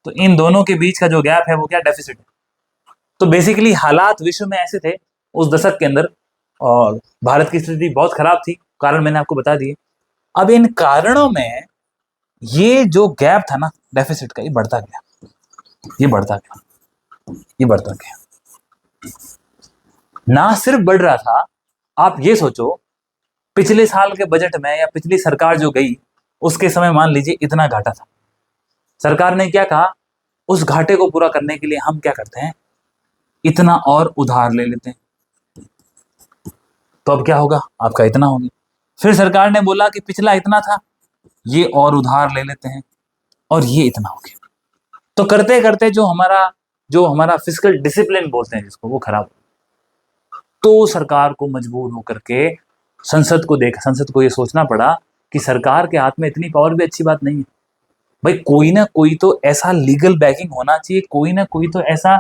तो इन दोनों के बीच का जो गैप है वो क्या? डेफिसिट है। तो बेसिकली हालात विश्व में ऐसे थे उस दशक के अंदर, और भारत की स्थिति बहुत खराब थी। कारण मैंने आपको बता दिए। अब इन कारणों में ये जो गैप था ना डेफिसिट का, ये बढ़ता गया, ये बढ़ता गया, ये बढ़ता गया। ना सिर्फ बढ़ रहा था, आप ये सोचो पिछले साल के बजट में या पिछली सरकार जो गई उसके समय मान लीजिए इतना घाटा था। सरकार ने क्या कहा, उस घाटे को पूरा करने के लिए हम क्या करते हैं, इतना और उधार ले लेते हैं। तो अब क्या होगा, आपका इतना होगी। फिर सरकार ने बोला कि पिछला इतना था, ये और उधार ले लेते हैं, और ये इतना हो गया। तो करते करते जो हमारा फिस्कल डिसिप्लिन बोलते हैं जिसको, वो खराब। तो सरकार को मजबूर होकर के संसद को ये सोचना पड़ा कि सरकार के हाथ में इतनी पावर भी अच्छी बात नहीं है भाई। कोई ना कोई तो ऐसा लीगल बैकिंग होना चाहिए, कोई ना कोई तो ऐसा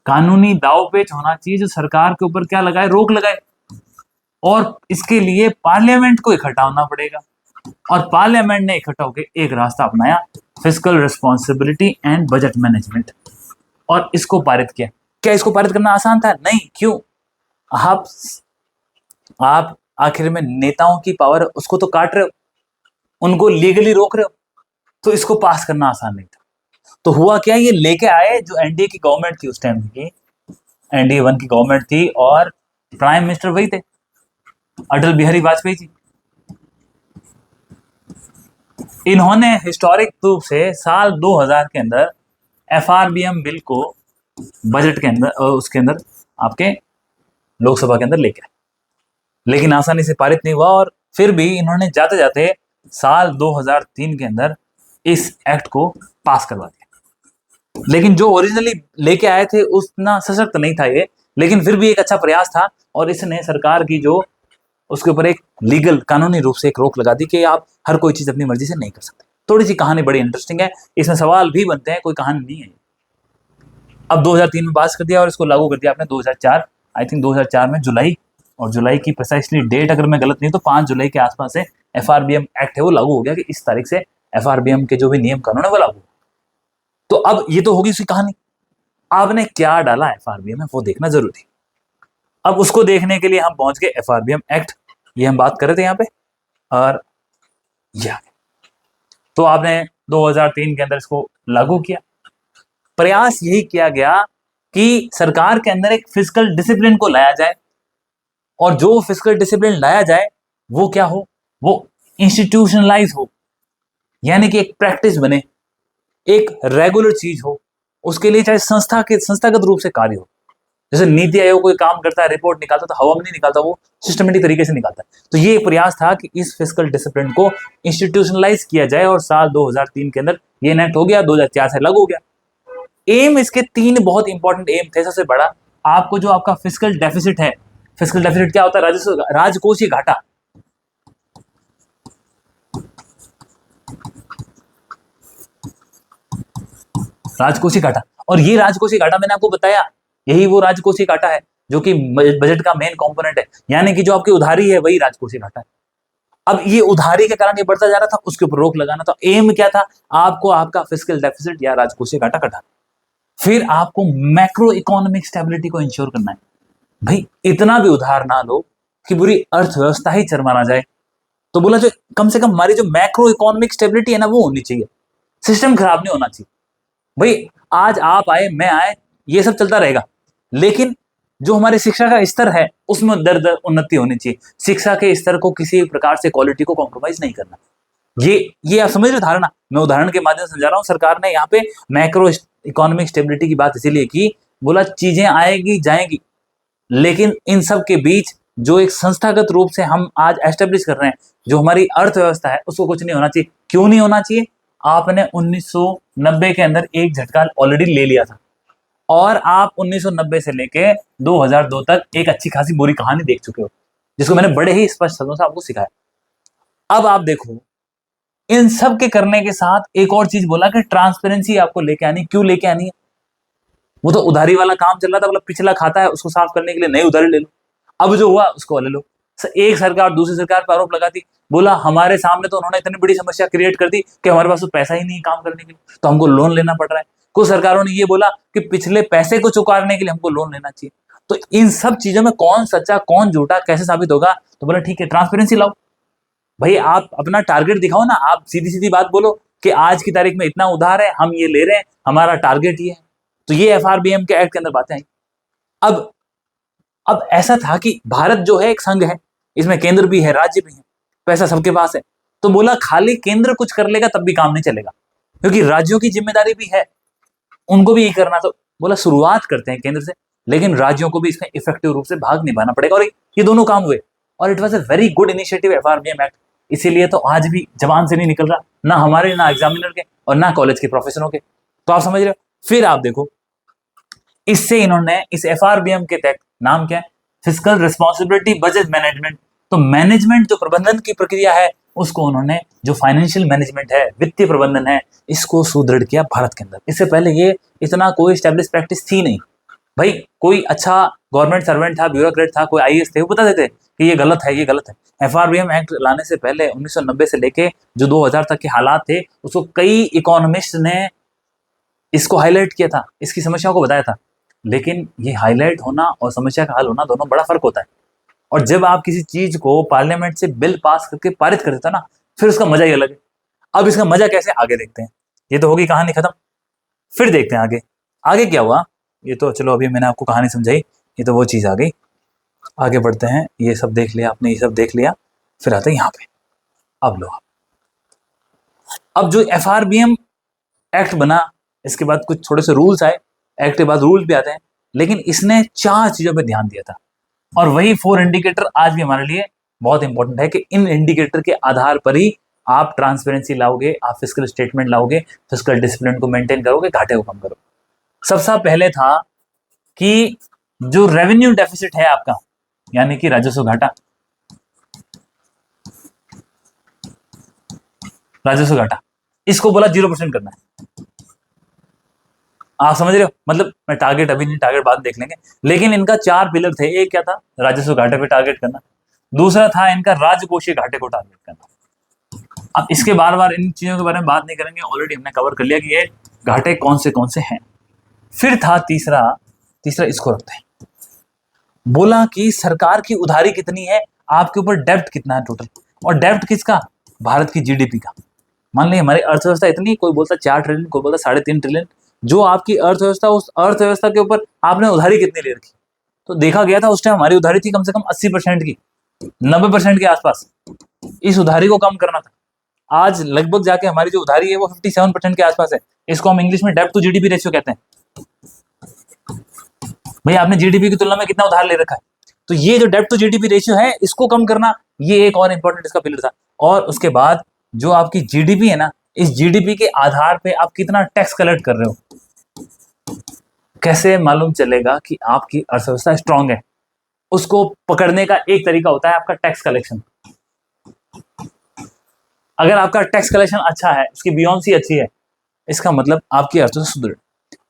कानूनी दाव पेच होना चाहिए जो सरकार के ऊपर क्या लगाए, रोक लगाए। और इसके लिए पार्लियामेंट को इकट्ठा होना पड़ेगा। और पार्लियामेंट ने इकट्ठा होकर एक रास्ता अपनाया, fiscal responsibility and budget management, और इसको पारित किया। क्या इसको पारित करना आसान था? नहीं। क्यों? आप आखिर में नेताओं की पावर उसको तो काट रहे हो, उनको लीगली रोक रहे हो, तो इसको पास करना आसान नहीं था। तो हुआ क्या, ये लेके आए जो एनडीए की गवर्नमेंट थी उस टाइम की, एनडीए 1 की गवर्नमेंट थी, और प्राइम मिनिस्टर वही थे, अटल बिहारी वाजपेयी जी। इन्होंने हिस्टोरिक रूप से साल 2000 के अंदर एफआरबीएम बिल को बजट के अंदर, उसके अंदर आपके लोकसभा के अंदर लेके आए, लेकिन आसानी से पारित नहीं हुआ। और फिर भी इन्होंने जाते जाते साल 2003 के अंदर इस एक्ट को पास करवा दिया। लेकिन जो ओरिजिनली लेके आए थे उतना सशक्त नहीं था ये, लेकिन फिर भी एक अच्छा प्रयास था। और इसने सरकार की जो उसके ऊपर एक लीगल कानूनी रूप से एक रोक लगा दी कि आप हर कोई चीज अपनी मर्जी से नहीं कर सकते। थोड़ी सी कहानी बड़ी इंटरेस्टिंग है, इसमें सवाल भी बनते हैं, कोई कहानी नहीं है। अब 2003 में पास कर दिया और इसको लागू कर दिया आपने 2004, आई थिंक 2004 में जुलाई, और जुलाई की प्रिसाइसली डेट अगर मैं गलत नहीं तो 5 जुलाई के आसपास से एफआरबीएम एक्ट है वो लागू हो गया कि इस तारीख से एफआरबीएम के जो भी नियम कानून है वो लागू। तो अब ये तो होगी उसकी कहानी, आपने क्या डाला एफआरबीएम में वो देखना जरूरी। अब उसको देखने के लिए हम पहुंच गए एफआरबीएम एक्ट, ये हम बात कर रहे थे यहाँ पे, और ये तो आपने 2003 के अंदर इसको लागू किया। प्रयास यही किया गया कि सरकार के अंदर एक फिस्कल डिसिप्लिन को लाया जाए, और जो फिस्कल डिसिप्लिन लाया जाए वो क्या हो, वो इंस्टीट्यूशनलाइज हो, यानी कि एक प्रैक्टिस बने, एक रेगुलर चीज हो। उसके लिए चाहे संस्थागत रूप से कार्य हो। जैसे नीति आयोग कोई काम करता है, रिपोर्ट निकालता तो हवा में नहीं निकालता, वो सिस्टमेटिक तरीके से निकालता है। तो ये प्रयास था कि इस फिस्कल डिसिप्लिन को इंस्टीट्यूशनलाइज किया जाए और साल 2003 के अंदर ये इनेक्ट हो गया, 2004 से लागू हो गया। एम इसके 3 बहुत इंपॉर्टेंट एम थे। सबसे बड़ा, आपको जो आपका फिस्कल डेफिसिट है, फिस्कल डेफिसिट क्या होता है? राजस्व, राजकोषीय घाटा। राजकोषीय घाटा, और ये राजकोषीय घाटा मैंने आपको बताया, यही वो राजकोषीय घाटा है जो कि बजट का मेन कंपोनेंट है, यानी कि जो आपकी उधारी है वही राजकोषीय घाटा है। अब ये उधारी के कारण ये बढ़ता जा रहा था, उसके ऊपर रोक लगाना था। एम क्या था? आपको आपका फिस्कल डेफिसिट या राजकोषीय घाटा घटाना। फिर आपको मैक्रो इकोनॉमिक स्टेबिलिटी को इंश्योर करना है। भाई इतना भी उधार ना लो कि पूरी अर्थव्यवस्था ही चरमरा जाए। तो बोला जो कम से कम हमारी जो मैक्रो इकोनॉमिक स्टेबिलिटी है ना, वो होनी चाहिए, सिस्टम खराब नहीं होना चाहिए। भाई आज आप आए, मैं आए, ये सब चलता रहेगा, लेकिन जो हमारी शिक्षा का स्तर है उसमें दर दर उन्नति होनी चाहिए। शिक्षा के स्तर को किसी प्रकार से क्वालिटी को कॉम्प्रोमाइज नहीं करना। ये आप समझ रहे हो धारणा? मैं उदाहरण के माध्यम से समझा रहा हूँ। सरकार ने यहाँ पे मैक्रो इकोनॉमिक स्टेबिलिटी की बात इसीलिए की, बोला चीजें आएगी जाएंगी, लेकिन इन सब के बीच जो एक संस्थागत रूप से हम आज एस्टेब्लिश कर रहे हैं, जो हमारी अर्थव्यवस्था है, उसको कुछ नहीं होना चाहिए। क्यों नहीं होना चाहिए? आपने 1990 के अंदर एक झटका ऑलरेडी ले लिया था, और आप 1990 से लेके 2002 तक एक अच्छी खासी बुरी कहानी देख चुके हो, जिसको मैंने बड़े ही स्पष्ट शब्दों से आपको सिखाया। अब आप देखो, इन सब के करने के साथ एक और चीज बोला कि ट्रांसपेरेंसी आपको लेके आनी। क्यों लेके आनी है? वो तो उधारी वाला काम चल रहा था, बोला पिछला खाता है उसको साफ करने के लिए नई उधारी ले लो, अब जो हुआ उसको ले लो। एक सरकार दूसरी सरकार पर आरोप लगाती, बोला हमारे सामने तो उन्होंने इतनी बड़ी समस्या क्रिएट कर दी कि हमारे पास तो पैसा ही नहीं काम करने के लिए, तो हमको लोन लेना पड़ रहा है। कुछ सरकारों ने ये बोला कि पिछले पैसे को चुकाने के लिए हमको लोन लेना चाहिए। तो इन सब चीजों में कौन सच्चा कौन झूठा कैसे साबित होगा? तो बोला ठीक है, ट्रांसपेरेंसी लाओ। भाई आप अपना टारगेट दिखाओ ना, आप सीधी सीधी बात बोलो कि आज की तारीख में इतना उधार है, हम ये ले रहे हैं, हमारा टारगेट ये है। तो ये एफआरबीएम के एक्ट के अंदर बातें आई। अब ऐसा था कि भारत जो है एक संघ है, इसमें केंद्र भी है, राज्य भी है, पैसा सबके पास है। तो बोला खाली केंद्र कुछ कर लेगा तब भी काम नहीं चलेगा, क्योंकि राज्यों की जिम्मेदारी भी है, उनको भी ये करना। तो बोला शुरुआत करते हैं केंद्र से, लेकिन राज्यों को भी इसमें इफेक्टिव रूप से भाग निभाना पड़ेगा। और ये दोनों काम हुए, और it was a very good initiative FRBM act. इसीलिए तो आज भी जबान से नहीं निकल रहा, ना हमारे, ना एग्जामिनर के, और ना कॉलेज के प्रोफेसरों के। तो आप समझ रहे हो। फिर आप देखो, इससे इन्होंने इस एफआरबीएम के तहत नाम क्या है? Fiscal responsibility budget management. तो मैनेजमेंट जो प्रबंधन की प्रक्रिया है, उसको उन्होंने, जो फाइनेंशियल मैनेजमेंट है, वित्तीय प्रबंधन है, इसको सुदृढ़ किया भारत के अंदर। इससे पहले ये इतना कोई एस्टेब्लिश प्रैक्टिस थी नहीं। भाई कोई अच्छा गवर्नमेंट सर्वेंट था, ब्यूरोक्रेट था, कोई आईएएस थे, वो बता देते कि ये गलत है, ये गलत है। एफआरबीएम एक्ट लाने से पहले 1990 से लेके जो 2000 तक के हालात थे, उसको कई इकोनॉमिस्ट ने इसको हाईलाइट किया था, इसकी समस्याओं को बताया था। लेकिन ये हाईलाइट होना और समस्या का हल होना, दोनों बड़ा फर्क होता है। और जब आप किसी चीज को पार्लियामेंट से बिल पास करके पारित कर देते हो ना, फिर उसका मजा ही अलग है। अब इसका मजा कैसे, आगे देखते हैं। ये तो होगी कहानी खत्म, फिर देखते हैं आगे। आगे क्या हुआ, ये तो चलो अभी मैंने आपको कहानी समझाई, ये तो वो चीज आ गई। आगे बढ़ते हैं। ये सब देख लिया आपने, ये सब देख लिया, फिर आते हैं यहाँ पे। अब लो, अब जो एफआरबीएम एक्ट बना, इसके बाद कुछ थोड़े से रूल्स आए, एक्ट के बाद रूल भी आते हैं, लेकिन इसने 4 चीजों पे ध्यान दिया था। और वही 4 इंडिकेटर आज भी हमारे लिए बहुत इंपॉर्टेंट है कि इन इंडिकेटर के आधार पर ही आप ट्रांसपेरेंसी लाओगे, आप फिस्कल स्टेटमेंट लाओगे, फिस्कल डिसिप्लिन को मेंटेन करोगे, घाटे को कम करोगे। सबसे पहले था कि जो रेवेन्यू डेफिसिट है आपका, यानी कि राजस्व घाटा, राजस्व घाटा, इसको बोला 0% करना है। आप समझ रहे हो? मतलब मैं टारगेट अभी नहीं, टारगेट बाद देख लेंगे, लेकिन इनका 4 पिलर थे। एक क्या था? राजस्व घाटे पे टारगेट करना। दूसरा था इनका राजकोषीय घाटे को टारगेट करना। अब इसके बार बार इन चीजों के बारे में बात नहीं करेंगे, ऑलरेडी हमने कवर कर लिया कि ये घाटे कौन से हैं। फिर था तीसरा इसको रखते हैं, बोला कि सरकार की उधारी कितनी है, आपके ऊपर डेब्ट कितना है टोटल। और डेब्ट किसका? भारत की जीडीपी का। मान लीजिए हमारी अर्थव्यवस्था इतनी, कोई बोलता 4 ट्रिलियन, कोई बोलता 3.5 ट्रिलियन। जो आपकी अर्थव्यवस्था, उस अर्थव्यवस्था के ऊपर आपने उधारी कितनी ले रखी। तो देखा गया था उस टाइम हमारी उधारी थी कम से कम 80% की, 90% के आसपास। इस उधारी को कम करना था। आज लगभग जाके हमारी जो उधारी है वो 57% के आसपास है। इसको हम इंग्लिश में डेब्ट टू जीडीपी रेशियो कहते हैं। भाई आपने जीडीपी की तुलना में कितना उधार ले रखा है, तो ये जो डेब्ट टू जीडीपी रेशियो है इसको कम करना, ये एक और इंपॉर्टेंट इसका पिलर था। और उसके बाद जो आपकी जीडीपी है ना, इस जीडीपी के आधार पे आप कितना टैक्स कलेक्ट कर रहे हो, कैसे मालूम चलेगा कि आपकी अर्थव्यवस्था स्ट्रांग है, उसको पकड़ने का एक तरीका होता है आपका टैक्स कलेक्शन। अगर आपका टैक्स कलेक्शन अच्छा है, उसकी बियोंसी अच्छी है, इसका मतलब आपकी अर्थव्यवस्था सुदृढ़।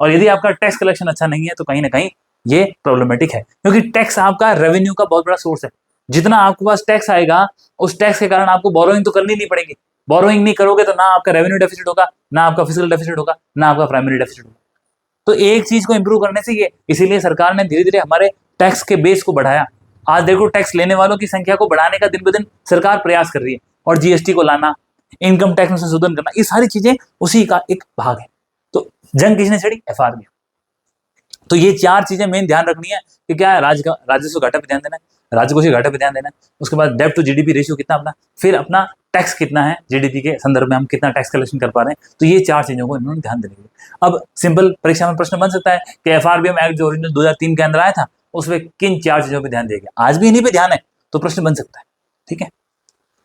और यदि आपका टैक्स कलेक्शन अच्छा नहीं है तो कहीं ना कहीं ये प्रॉब्लमेटिक है, क्योंकि टैक्स आपका रेवेन्यू का बहुत बड़ा सोर्स है। जितना आपके पास टैक्स आएगा, उस टैक्स के कारण आपको बोरोइंग तो करनी नहीं पड़ेगी। बोरोइंग नहीं करोगे तो ना आपका रेवेन्यू डेफिसिट होगा, ना आपका फिजिकल डेफिसिट होगा, ना आपका प्राइमरी डेफिसिट होगा। तो एक चीज को इंप्रूव करने से ये, इसीलिए सरकार ने धीरे धीरे हमारे टैक्स के बेस को बढ़ाया। आज देखो टैक्स लेने वालों की संख्या को बढ़ाने का दिन ब दिन सरकार प्रयास कर रही है, और जीएसटी को लाना, इनकम टैक्स में संशोधन करना, ये सारी चीजें उसी का एक भाग है। तो जंग किसने छेड़ी? एफआरबी। तो ये चार चीजें मेन ध्यान रखनी है कि क्या है, राजस्व घाटा पे ध्यान देना है, राजकोषीय घाटे पे ध्यान देना है, उसके बाद डेब्ट टू जीडीपी रेशियो कितना अपना, फिर अपना टैक्स कितना है जीडीपी के संदर्भ में, हम कितना टैक्स कलेक्शन कर पा रहे हैं। तो ये चार चीजों को इन्होंने ध्यान देने के। अब सिंपल परीक्षा में प्रश्न बन सकता है कि एफआरबीएम एक्ट जो ओरिजिनल 2003 के अंदर आया था, उसमें किन चार चीजों पर ध्यान दिया गया, आज भी इन्हीं पे ध्यान है, तो प्रश्न बन सकता है। ठीक है,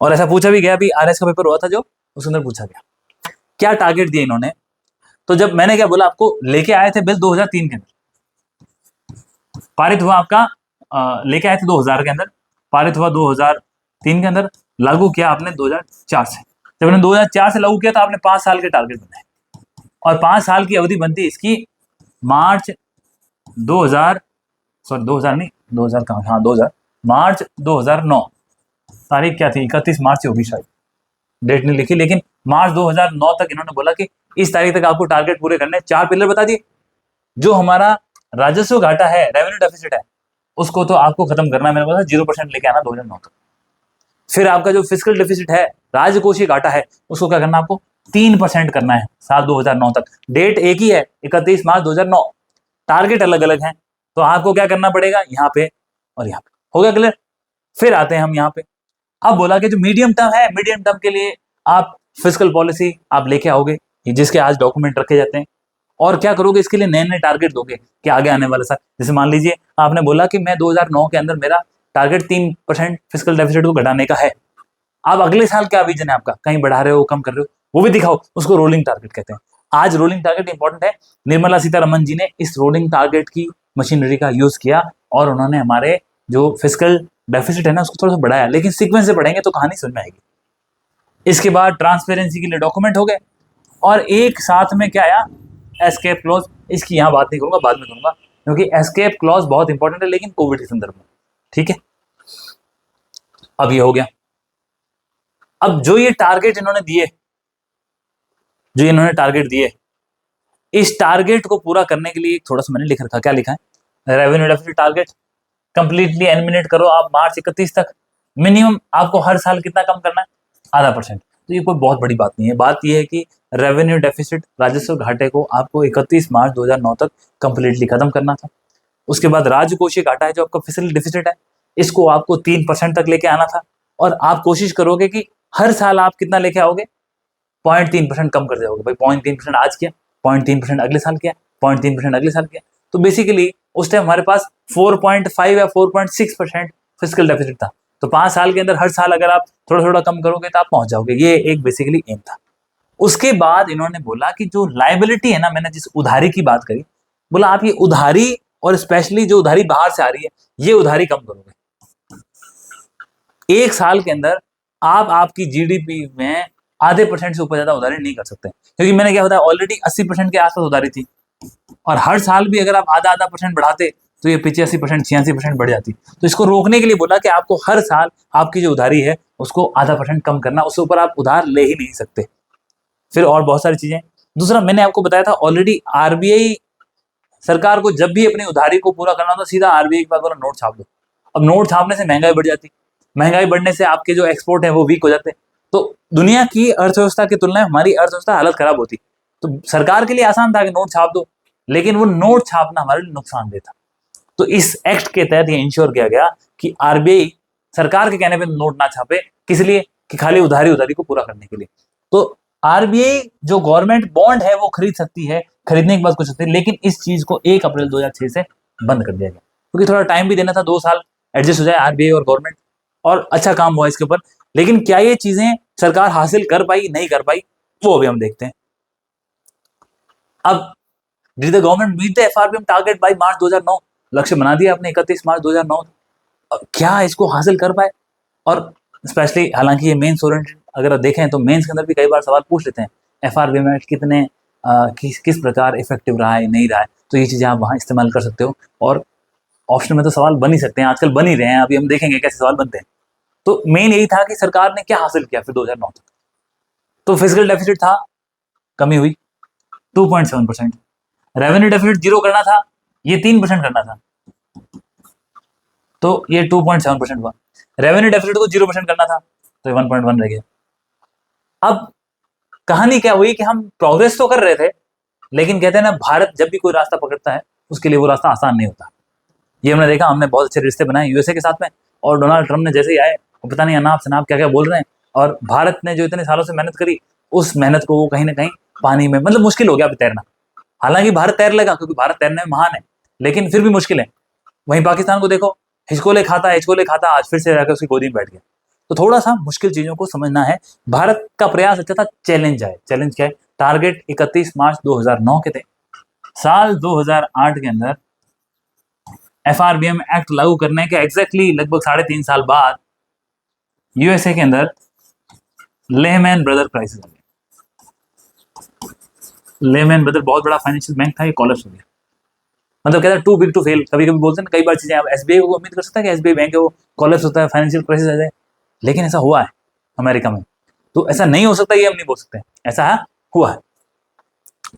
और ऐसा पूछा भी गया, अभी आरएस का पेपर हुआ था जो, उसके अंदर पूछा गया क्या टारगेट दिए इन्होंने। तो जब मैंने क्या बोला आपको, लेके आए थे बिल 2003 के अंदर, पारित हुआ आपका, लेके आए थे 2000 के अंदर, पारित हुआ 2003 के अंदर, लागू किया आपने 2004 से। जब आपने 2004 से लागू किया तो आपने 5 साल के टारगेट बनाए, और 5 साल की अवधि बनती है इसकी मार्च 2000, सॉरी 2000 नहीं, 2000 कहाँ, हाँ 2000, मार्च 2009, तारीख क्या थी, 31 मार्च होगी शायद, डेट नहीं लिखी, लेकिन मार्च 2009 तक इन्होंने बोला कि इस तारीख तक आपको टारगेट पूरे करने। 4 पिलर बता दिए। जो हमारा राजस्व घाटा है, रेवेन्यू डेफिसिट है, उसको तो आपको खत्म करना है, मैंने बोला 0% लेके आना 2009 तक। फिर आपका जो फिजिकल डेफिसिट है, राजकोषीय घाटा है, उसको क्या करना, आपको 3% करना है साल 2009 तक। डेट एक ही है, 31 मार्च 2009, टारगेट अलग अलग है, तो आपको क्या करना पड़ेगा, यहाँ पे और यहाँ पे। हो गया क्लियर? फिर आते हैं हम यहाँ पे। अब बोला कि जो मीडियम टर्म है, मीडियम टर्म के लिए आप फिजिकल पॉलिसी आप लेके आओगे, जिसके आज डॉक्यूमेंट रखे जाते हैं, और क्या करोगे, इसके लिए नए नए टारगेट दोगे कि आगे आने वाले साल। जैसे मान लीजिए आपने बोला कि मैं 2009 के अंदर मेरा टारगेट 3% फिजिकल डेफिसिट को घटाने का है। अब अगले साल क्या विजन है आपका, कहीं बढ़ा रहे हो, कम कर रहे हो, वो भी दिखाओ, उसको रोलिंग टारगेट कहते हैं। आज रोलिंग टारगेट इंपॉर्टेंट है। निर्मला सीतारमन जी ने इस रोलिंग टारगेट की मशीनरी का यूज किया, और उन्होंने हमारे जो फिजिकल डेफिसिट है ना, उसको थोड़ा सा बढ़ाया। लेकिन सीक्वेंस से बढ़ेंगे तो कहानी समझ में आएगी। इसके बाद ट्रांसपेरेंसी के लिए डॉक्यूमेंट हो गए, और एक साथ में क्या आया, एस्केप क्लॉज। इसकी यहाँ बात नहीं करूंगा, बाद में करूंगा, क्योंकि एस्केप क्लॉज बहुत इंपॉर्टेंट है, लेकिन कोविड के संदर्भ में। ठीक है, अब ये हो गया। अब जो ये टारगेट इन्होंने दिए, जो इन्होंने टारगेट दिए, इस टारगेट को पूरा करने के लिए थोड़ा सा मैंने लिख रखा, क्या लिखा है, revenue deficit target completely eliminate करो आप मार्च 31 तक। मिनिमम आपको हर साल कितना कम करना है, 0.5%। तो ये कोई बहुत बड़ी बात नहीं है। बात ये है कि रेवेन्यू डेफिसिट, राजस्व घाटे को आपको 31 मार्च 2009 तक कंप्लीटली खत्म करना था। उसके बाद राजकोषीय घाटा है, जो आपका फिजिकल डेफिसिट है, इसको आपको 3% तक लेके आना था, और आप कोशिश करोगे कि हर साल आप कितना लेके आओगे, 0.3% कम कर जाओगे। भाई 0.3% आज किया, 0.3% अगले साल किया, 0.3% अगले साल किया, तो बेसिकली उस टाइम हमारे पास 4.5 या 4.6% फिजिकल डेफिसिट था। तो 5 साल के अंदर हर साल अगर आप थोड़ा थोड़ा कम करोगे तो आप पहुंच जाओगे। ये एक बेसिकली एम था। उसके बाद इन्होंने बोला कि जो लाइबिलिटी है ना, मैंने जिस उधारी की बात करी, बोला आप ये उधारी, और स्पेशली जो उधारी बाहर से आ रही है, ये उधारी कम करोगे। एक साल के अंदर आप आपकी जीडीपी में आधे % से ऊपर ज्यादा उधारी नहीं कर सकते, क्योंकि मैंने क्या बताया, ऑलरेडी 80% के आसपास उधारी थी, और हर साल भी अगर आप आधा आधा % बढ़ाते तो ये 85% 86% बढ़ जाती। तो इसको रोकने के लिए बोला कि आपको हर साल आपकी जो उधारी है उसको आधा % कम करना, उससे ऊपर आप उधार ले ही नहीं सकते। फिर और बहुत सारी चीजें। दूसरा, मैंने आपको बताया था ऑलरेडी, आरबीआई सरकार को जब भी अपनी उधारी को पूरा करना होता, सीधा आरबीआई के पास बोला नोट छाप दो। अब नोट छापने से महंगाई बढ़ जाती, महंगाई बढ़ने से आपके जो एक्सपोर्ट है वो वीक हो जाते, तो दुनिया की अर्थव्यवस्था की तुलना में हमारी अर्थव्यवस्था हालत खराब होती। तो सरकार के लिए आसान था कि नोट छाप दो, लेकिन वो नोट छापना हमारे लिए नुकसानदेह था। तो इस एक्ट के तहत ये इंश्योर किया गया कि आरबीआई सरकार के कहने पे नोट ना छापे, किस लिए, कि खाली उधारी को पूरा करने के लिए। तो आरबीआई जो गवर्नमेंट बॉन्ड है वो खरीद सकती है, खरीदने के बाद कुछ सकती है, लेकिन इस चीज को 1 अप्रैल 2006 से बंद कर दिया गया, क्योंकि थोड़ा टाइम भी देना था, 2 साल एडजस्ट हो जाए आरबीआई और गवर्नमेंट, और अच्छा काम हुआ इसके ऊपर। लेकिन क्या ये चीजें सरकार हासिल कर पाई, नहीं कर पाई, वो अभी हम देखते हैं। अब did the government meet the FRBM target by March 2009? लक्ष्य बना दिया आपने 31 मार्च 2009, क्या इसको हासिल कर पाए? और स्पेशली, हालांकि ये मेंस ओरिएंटेड अगर आप देखें तो मेंस के अंदर भी कई बार सवाल पूछ लेते हैं, एफआरबीएम एक्ट कितने किस प्रकार इफेक्टिव रहा है, नहीं रहा है, तो ये चीजें आप वहां इस्तेमाल कर सकते हो। और ऑप्शन में तो सवाल बन ही सकते हैं, आजकल बन ही रहे हैं, अभी हम देखेंगे कैसे सवाल बनते हैं। तो मेन यही था कि सरकार ने क्या हासिल किया फिर 2009 तक। तो फिजिकल डेफिसिट था, कमी हुई 2.7%। रेवेन्यू डेफिसिट जीरो करना था, ये 3% करना था, तो ये 2.7% हुआ। रेवेन्यू डेफिसिट को 0% करना था, तो ये 1.1 रह गया। अब कहानी क्या हुई कि हम प्रोग्रेस तो कर रहे थे, लेकिन कहते हैं ना, भारत जब भी कोई रास्ता पकड़ता है उसके लिए वो रास्ता आसान नहीं होता। ये हमने देखा, हमने बहुत अच्छे रिश्ते बनाए यूएसए के साथ में, और डोनाल्ड ट्रम्प ने जैसे ही आए, वो पता नहीं अनाप शनाप क्या क्या बोल रहे हैं, और भारत ने जो इतने सालों से मेहनत करी, उस मेहनत को वो कहीं ना कहीं पानी में, मतलब मुश्किल हो गया अभी तैरना। हालांकि भारत तैर लेगा, क्योंकि भारत तैरने में महान है, लेकिन फिर भी मुश्किल है। वहीं पाकिस्तान को देखो, हिचकोले खाता, आज फिर से जाकर उसकी गोदी में बैठ गया। तो थोड़ा सा मुश्किल चीजों को समझना है। भारत का प्रयास अच्छा था, चैलेंज आए। चैलेंज क्या है? टारगेट 31 मार्च 2009 के थे। साल 2008 के अंदर एफआरबीएम एक्ट लागू करने के एग्जैक्टली लगभग 3.5 साल बाद यूएसए के अंदर लेहमैन ब्रदर क्राइसिस आ गया। लेहमैन ब्रदर बहुत बड़ा फाइनेंशियल बैंक था, ये कोलैप्स हो गया। मतलब कहता है टू बिग टू फेल, कभी कभी बोलते हैं ना, कई बार चीजें, आप एसबीआई को उम्मीद कर सकता है कि एसबीआई बैंक है वो कोलैप्स होता है, फाइनेंशियल क्राइसिस आ जाए, लेकिन ऐसा हुआ है अमेरिका में। तो ऐसा नहीं हो सकता, ये हम नहीं बोल सकते, ऐसा हुआ है।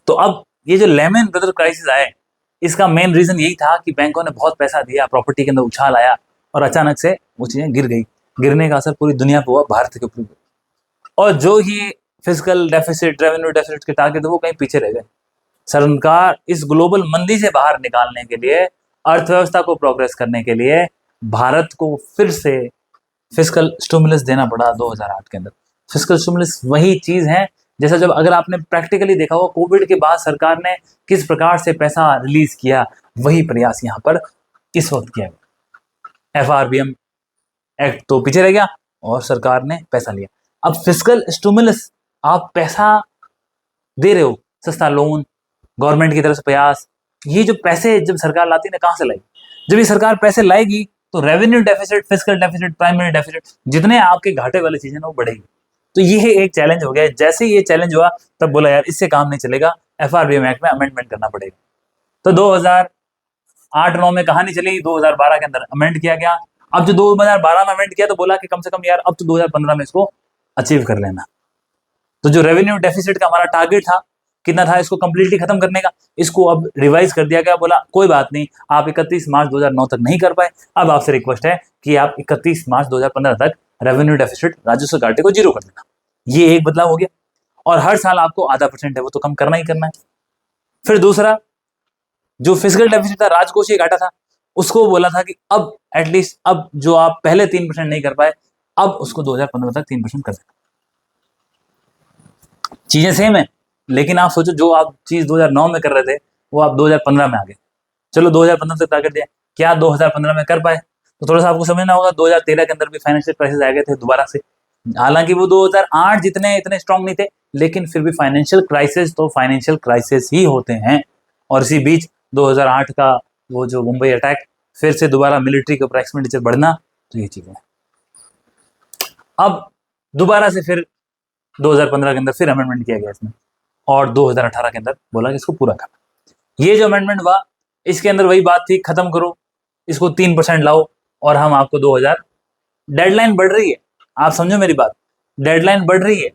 तो अब ये जो लेहमैन ब्रदर क्राइसिस आए, इसका मेन रीजन यही था कि बैंकों ने बहुत पैसा दिया, प्रॉपर्टी के अंदर उछाल आया, और अचानक से वो चीजें गिर गई। गिरने का असर पूरी दुनिया पर हुआ, भारत के ऊपर। और जो ही फिजिकल डेफिसिट, रेवेन्यू डेफिसिट के टारगेट थे, वो कहीं पीछे रह गए। सरकार इस ग्लोबल मंदी से बाहर निकालने के लिए, अर्थव्यवस्था को प्रोग्रेस करने के लिए, भारत को फिर से फिस्कल स्टिमुलस देना पड़ा 2008 के अंदर। फिस्कल स्टिमुलस वही चीज है, जैसा जब अगर आपने प्रैक्टिकली देखा हो, कोविड के बाद सरकार ने किस प्रकार से पैसा रिलीज किया, वही प्रयास यहाँ पर इस वक्त किया गया। एफआरबीएम एक्ट तो पीछे रह गया और सरकार ने पैसा लिया। अब फिस्कल स्टिमुलस, आप पैसा दे रहे हो, सस्ता लोन, गवर्नमेंट की तरफ से प्रयास, ये जो पैसे जब सरकार लाती है ना, कहां से लाएगी? जब ये सरकार पैसे लाएगी तो revenue deficit, fiscal deficit, primary deficit, जितने आपके घाटे वाली चीजें ना, वो बढ़ेगी। तो ये एक चैलेंज हो गया। जैसे ही ये चैलेंज हुआ, तब बोला यार इससे काम नहीं चलेगा, एफआरबीएम एक्ट में अमेंडमेंट करना पड़ेगा। तो 2008-9 में कहानी चली, 2012 के अंदर अमेंड किया गया। अब जो 2012 में अमेंड किया, तो बोला कि कम से कम यार अब तो 2015 में इसको अचीव कर लेना। तो जो रेवेन्यू डेफिसिट का हमारा टारगेट था, कितना था, इसको कंप्लीटली खत्म करने का, इसको अब रिवाइज कर दिया गया। बोला कोई बात नहीं, आप 31 मार्च 2009 तक नहीं कर पाए, अब आपसे रिक्वेस्ट है कि आप 31 मार्च 2015 तक रेवेन्यू डेफिसिट, राजस्व घाटे को जीरो कर देना। ये एक बदलाव हो गया। और हर साल आपको आधा % है वो तो कम करना ही करना है। फिर दूसरा, जो फिजिकल डेफिसिट था, राजकोषीय घाटा था, उसको बोला था कि अब एटलीस्ट, अब जो आप पहले 3% नहीं कर पाए, अब उसको 2015 तक 3% कर देना। चीजें सेम है, लेकिन आप सोचो, जो आप चीज 2009 में कर रहे थे, वो आप 2015 में आ गए। चलो 2015 तक टारगेट दिया, क्या 2015 में कर पाए? तो थोड़ा सा आपको समझना होगा, 2013 के अंदर भी फाइनेंशियल क्राइसिस आ गए थे दोबारा से। हालांकि वो 2008 जितने इतने स्ट्रांग नहीं थे, लेकिन फिर भी फाइनेंशियल क्राइसिस तो फाइनेंशियल क्राइसिस ही होते हैं। और इसी बीच 2008 का वो जो मुंबई अटैक, फिर से दोबारा मिलिट्री के ऊपर एक्सपेंडिचर बढ़ना, तो ये चीजें अब दोबारा से फिर 2015 के अंदर फिर अमेंडमेंट किया गया इसमें, और 2018 के अंदर बोला कि इसको पूरा करना। ये जो अमेंडमेंट हुआ, इसके अंदर वही बात थी, खत्म करो इसको, 3% लाओ, और हम आपको 2000, डेडलाइन बढ़ रही है, आप समझो मेरी बात, डेडलाइन बढ़ रही है।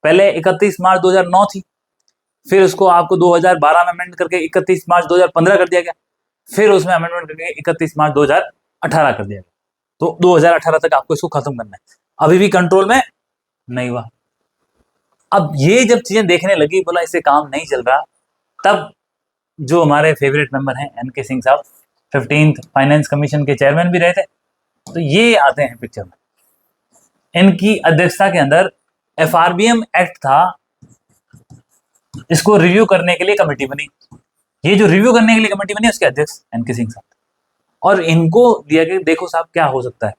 पहले 31 मार्च 2009 थी, फिर उसको आपको 2012 में अमेंड करके 31 मार्च 2015 कर दिया गया, फिर उसमें अमेंडमेंट करके 31 मार्च 2018 कर दिया गया। तो 2018 तक आपको इसको खत्म करना है। अभी भी कंट्रोल में नहीं हुआ। अब ये जब चीजें देखने लगी, बोला इससे काम नहीं चल रहा, तब जो हमारे फेवरेट मेंबर हैं एनके सिंह साहब, 15th फाइनेंस कमीशन के चेयरमैन भी रहे थे, तो ये आते हैं पिक्चर में। इनकी अध्यक्षता के अंदर एफआरबीएम एक्ट था, इसको रिव्यू करने के लिए कमेटी बनी। ये जो रिव्यू करने के लिए कमेटी बनी उसके अध्यक्ष एनके सिंह साहब, और इनको दिया कि देखो साहब क्या हो सकता है।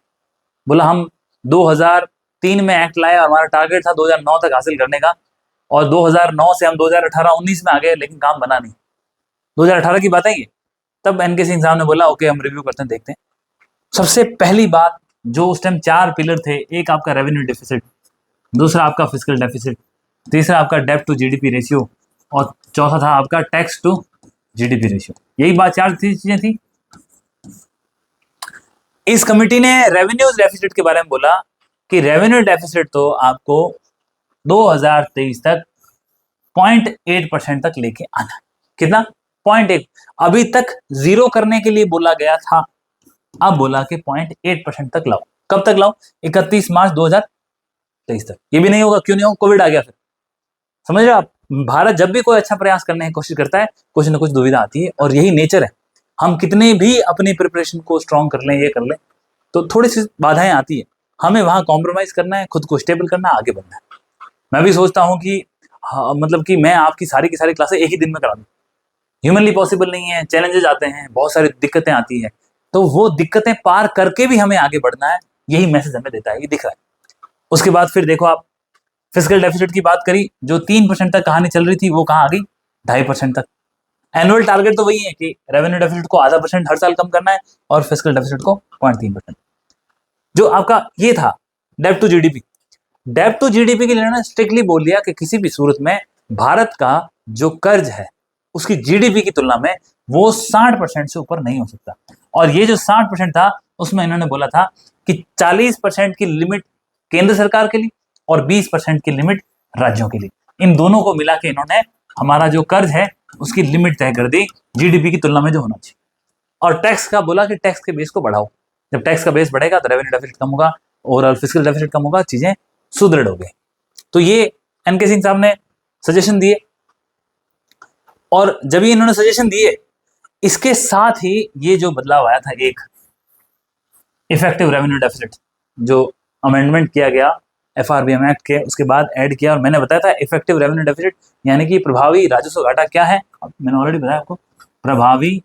बोला हम 2003 में एक्ट लाए और हमारा टारगेट था 2009 तक हासिल करने का, और 2009 से हम 2018-19 में आ गए लेकिन काम बना नहीं। 2018 की बात है ये। तब एनके सिंह साहब ने बोला ओके हम रिव्यू करते हैं, देखते हैं। सबसे पहली बात, जो उस टाइम 4 पिलर थे, एक आपका रेवेन्यू डेफिसिट, दूसरा आपका फिजिकल डेफिसिट, तीसरा आपका डेब्ट टू जीडीपी रेशियो, और चौथा था आपका टैक्स टू जीडीपी रेशियो। यही बात 4 चीजें थी। इस कमेटी ने रेवेन्यू डेफिसिट के बारे में बोला कि रेवेन्यू डेफिसिट तो आपको 2023 तक 0.8% तक लेके आना। कितना? 0.8। अभी तक 0 करने के लिए बोला गया था, अब बोला कि 0.8% तक लाओ। कब तक लाओ? 31 मार्च 2023 तक। ये भी नहीं होगा, क्यों नहीं होगा? कोविड आ गया। फिर समझ रहे हो आप, भारत जब भी कोई अच्छा प्रयास करने की कोशिश करता है, कुछ ना कुछ दुविधा आती है, और यही नेचर है। हम कितने भी अपनी प्रिपरेशन को स्ट्रॉन्ग कर लें, ये कर लें, तो थोड़ी सी बाधाएं आती है। हमें वहां कॉम्प्रोमाइज करना है, खुद को स्टेबल करना है, आगे बढ़ना है। मैं भी सोचता हूँ कि मतलब कि मैं आपकी सारी की सारी क्लासें एक ही दिन में करा दूं, ह्यूमनली पॉसिबल नहीं है। चैलेंजेस आते हैं, बहुत सारी दिक्कतें आती हैं, तो वो दिक्कतें पार करके भी हमें आगे बढ़ना है। यही मैसेज हमें देता है, ये दिख रहा है। उसके बाद फिर देखो आप, फिजिकल डेफिसिट की बात करी, जो 3% तक कहानी चल रही थी वो कहाँ आ गई? 2.5% तक। एनुअल टारगेट तो वही है कि रेवेन्यू डेफिसिट को 0.5% हर साल कम करना है, और फिजिकल डेफिसिट को 0.3%। जो आपका ये था डेब्ट टू जीडीपी, डेब्ट टू जीडीपी के लिए स्ट्रिक्टली बोल दिया कि किसी भी सूरत में भारत का जो कर्ज है उसकी जीडीपी की तुलना में वो 60% से ऊपर नहीं हो सकता। और ये जो 60% था, उसमें इन्होंने बोला था कि 40% की लिमिट केंद्र सरकार के लिए और 20% की लिमिट राज्यों के लिए। इन दोनों को मिला के इन्होंने हमारा जो कर्ज है उसकी लिमिट तय कर दी, जीडीपी की तुलना में जो होना चाहिए। और टैक्स का बोला कि टैक्स के बेस को बढ़ाओ। जब टैक्स का बेस बढ़ेगा तो रेवेन्यू डेफिसिट कम होगा, ओवरऑल फिजिकल डेफिसिट कम होगा, चीजें सुदृढ़ हो गई। तो ये एनके सिंह साहब ने सजेशन दिए, और जब ये इन्होंने सजेशन दिए, इसके साथ ही ये जो बदलाव आया था, एक इफेक्टिव रेवेन्यू डेफिसिट जो अमेंडमेंट किया गया एफआरबीएम एक्ट के, उसके बाद ऐड किया। और मैंने बताया था इफेक्टिव रेवेन्यू डेफिसिट यानी कि प्रभावी राजस्व घाटा क्या है। मैंने ऑलरेडी बताया आपको, प्रभावी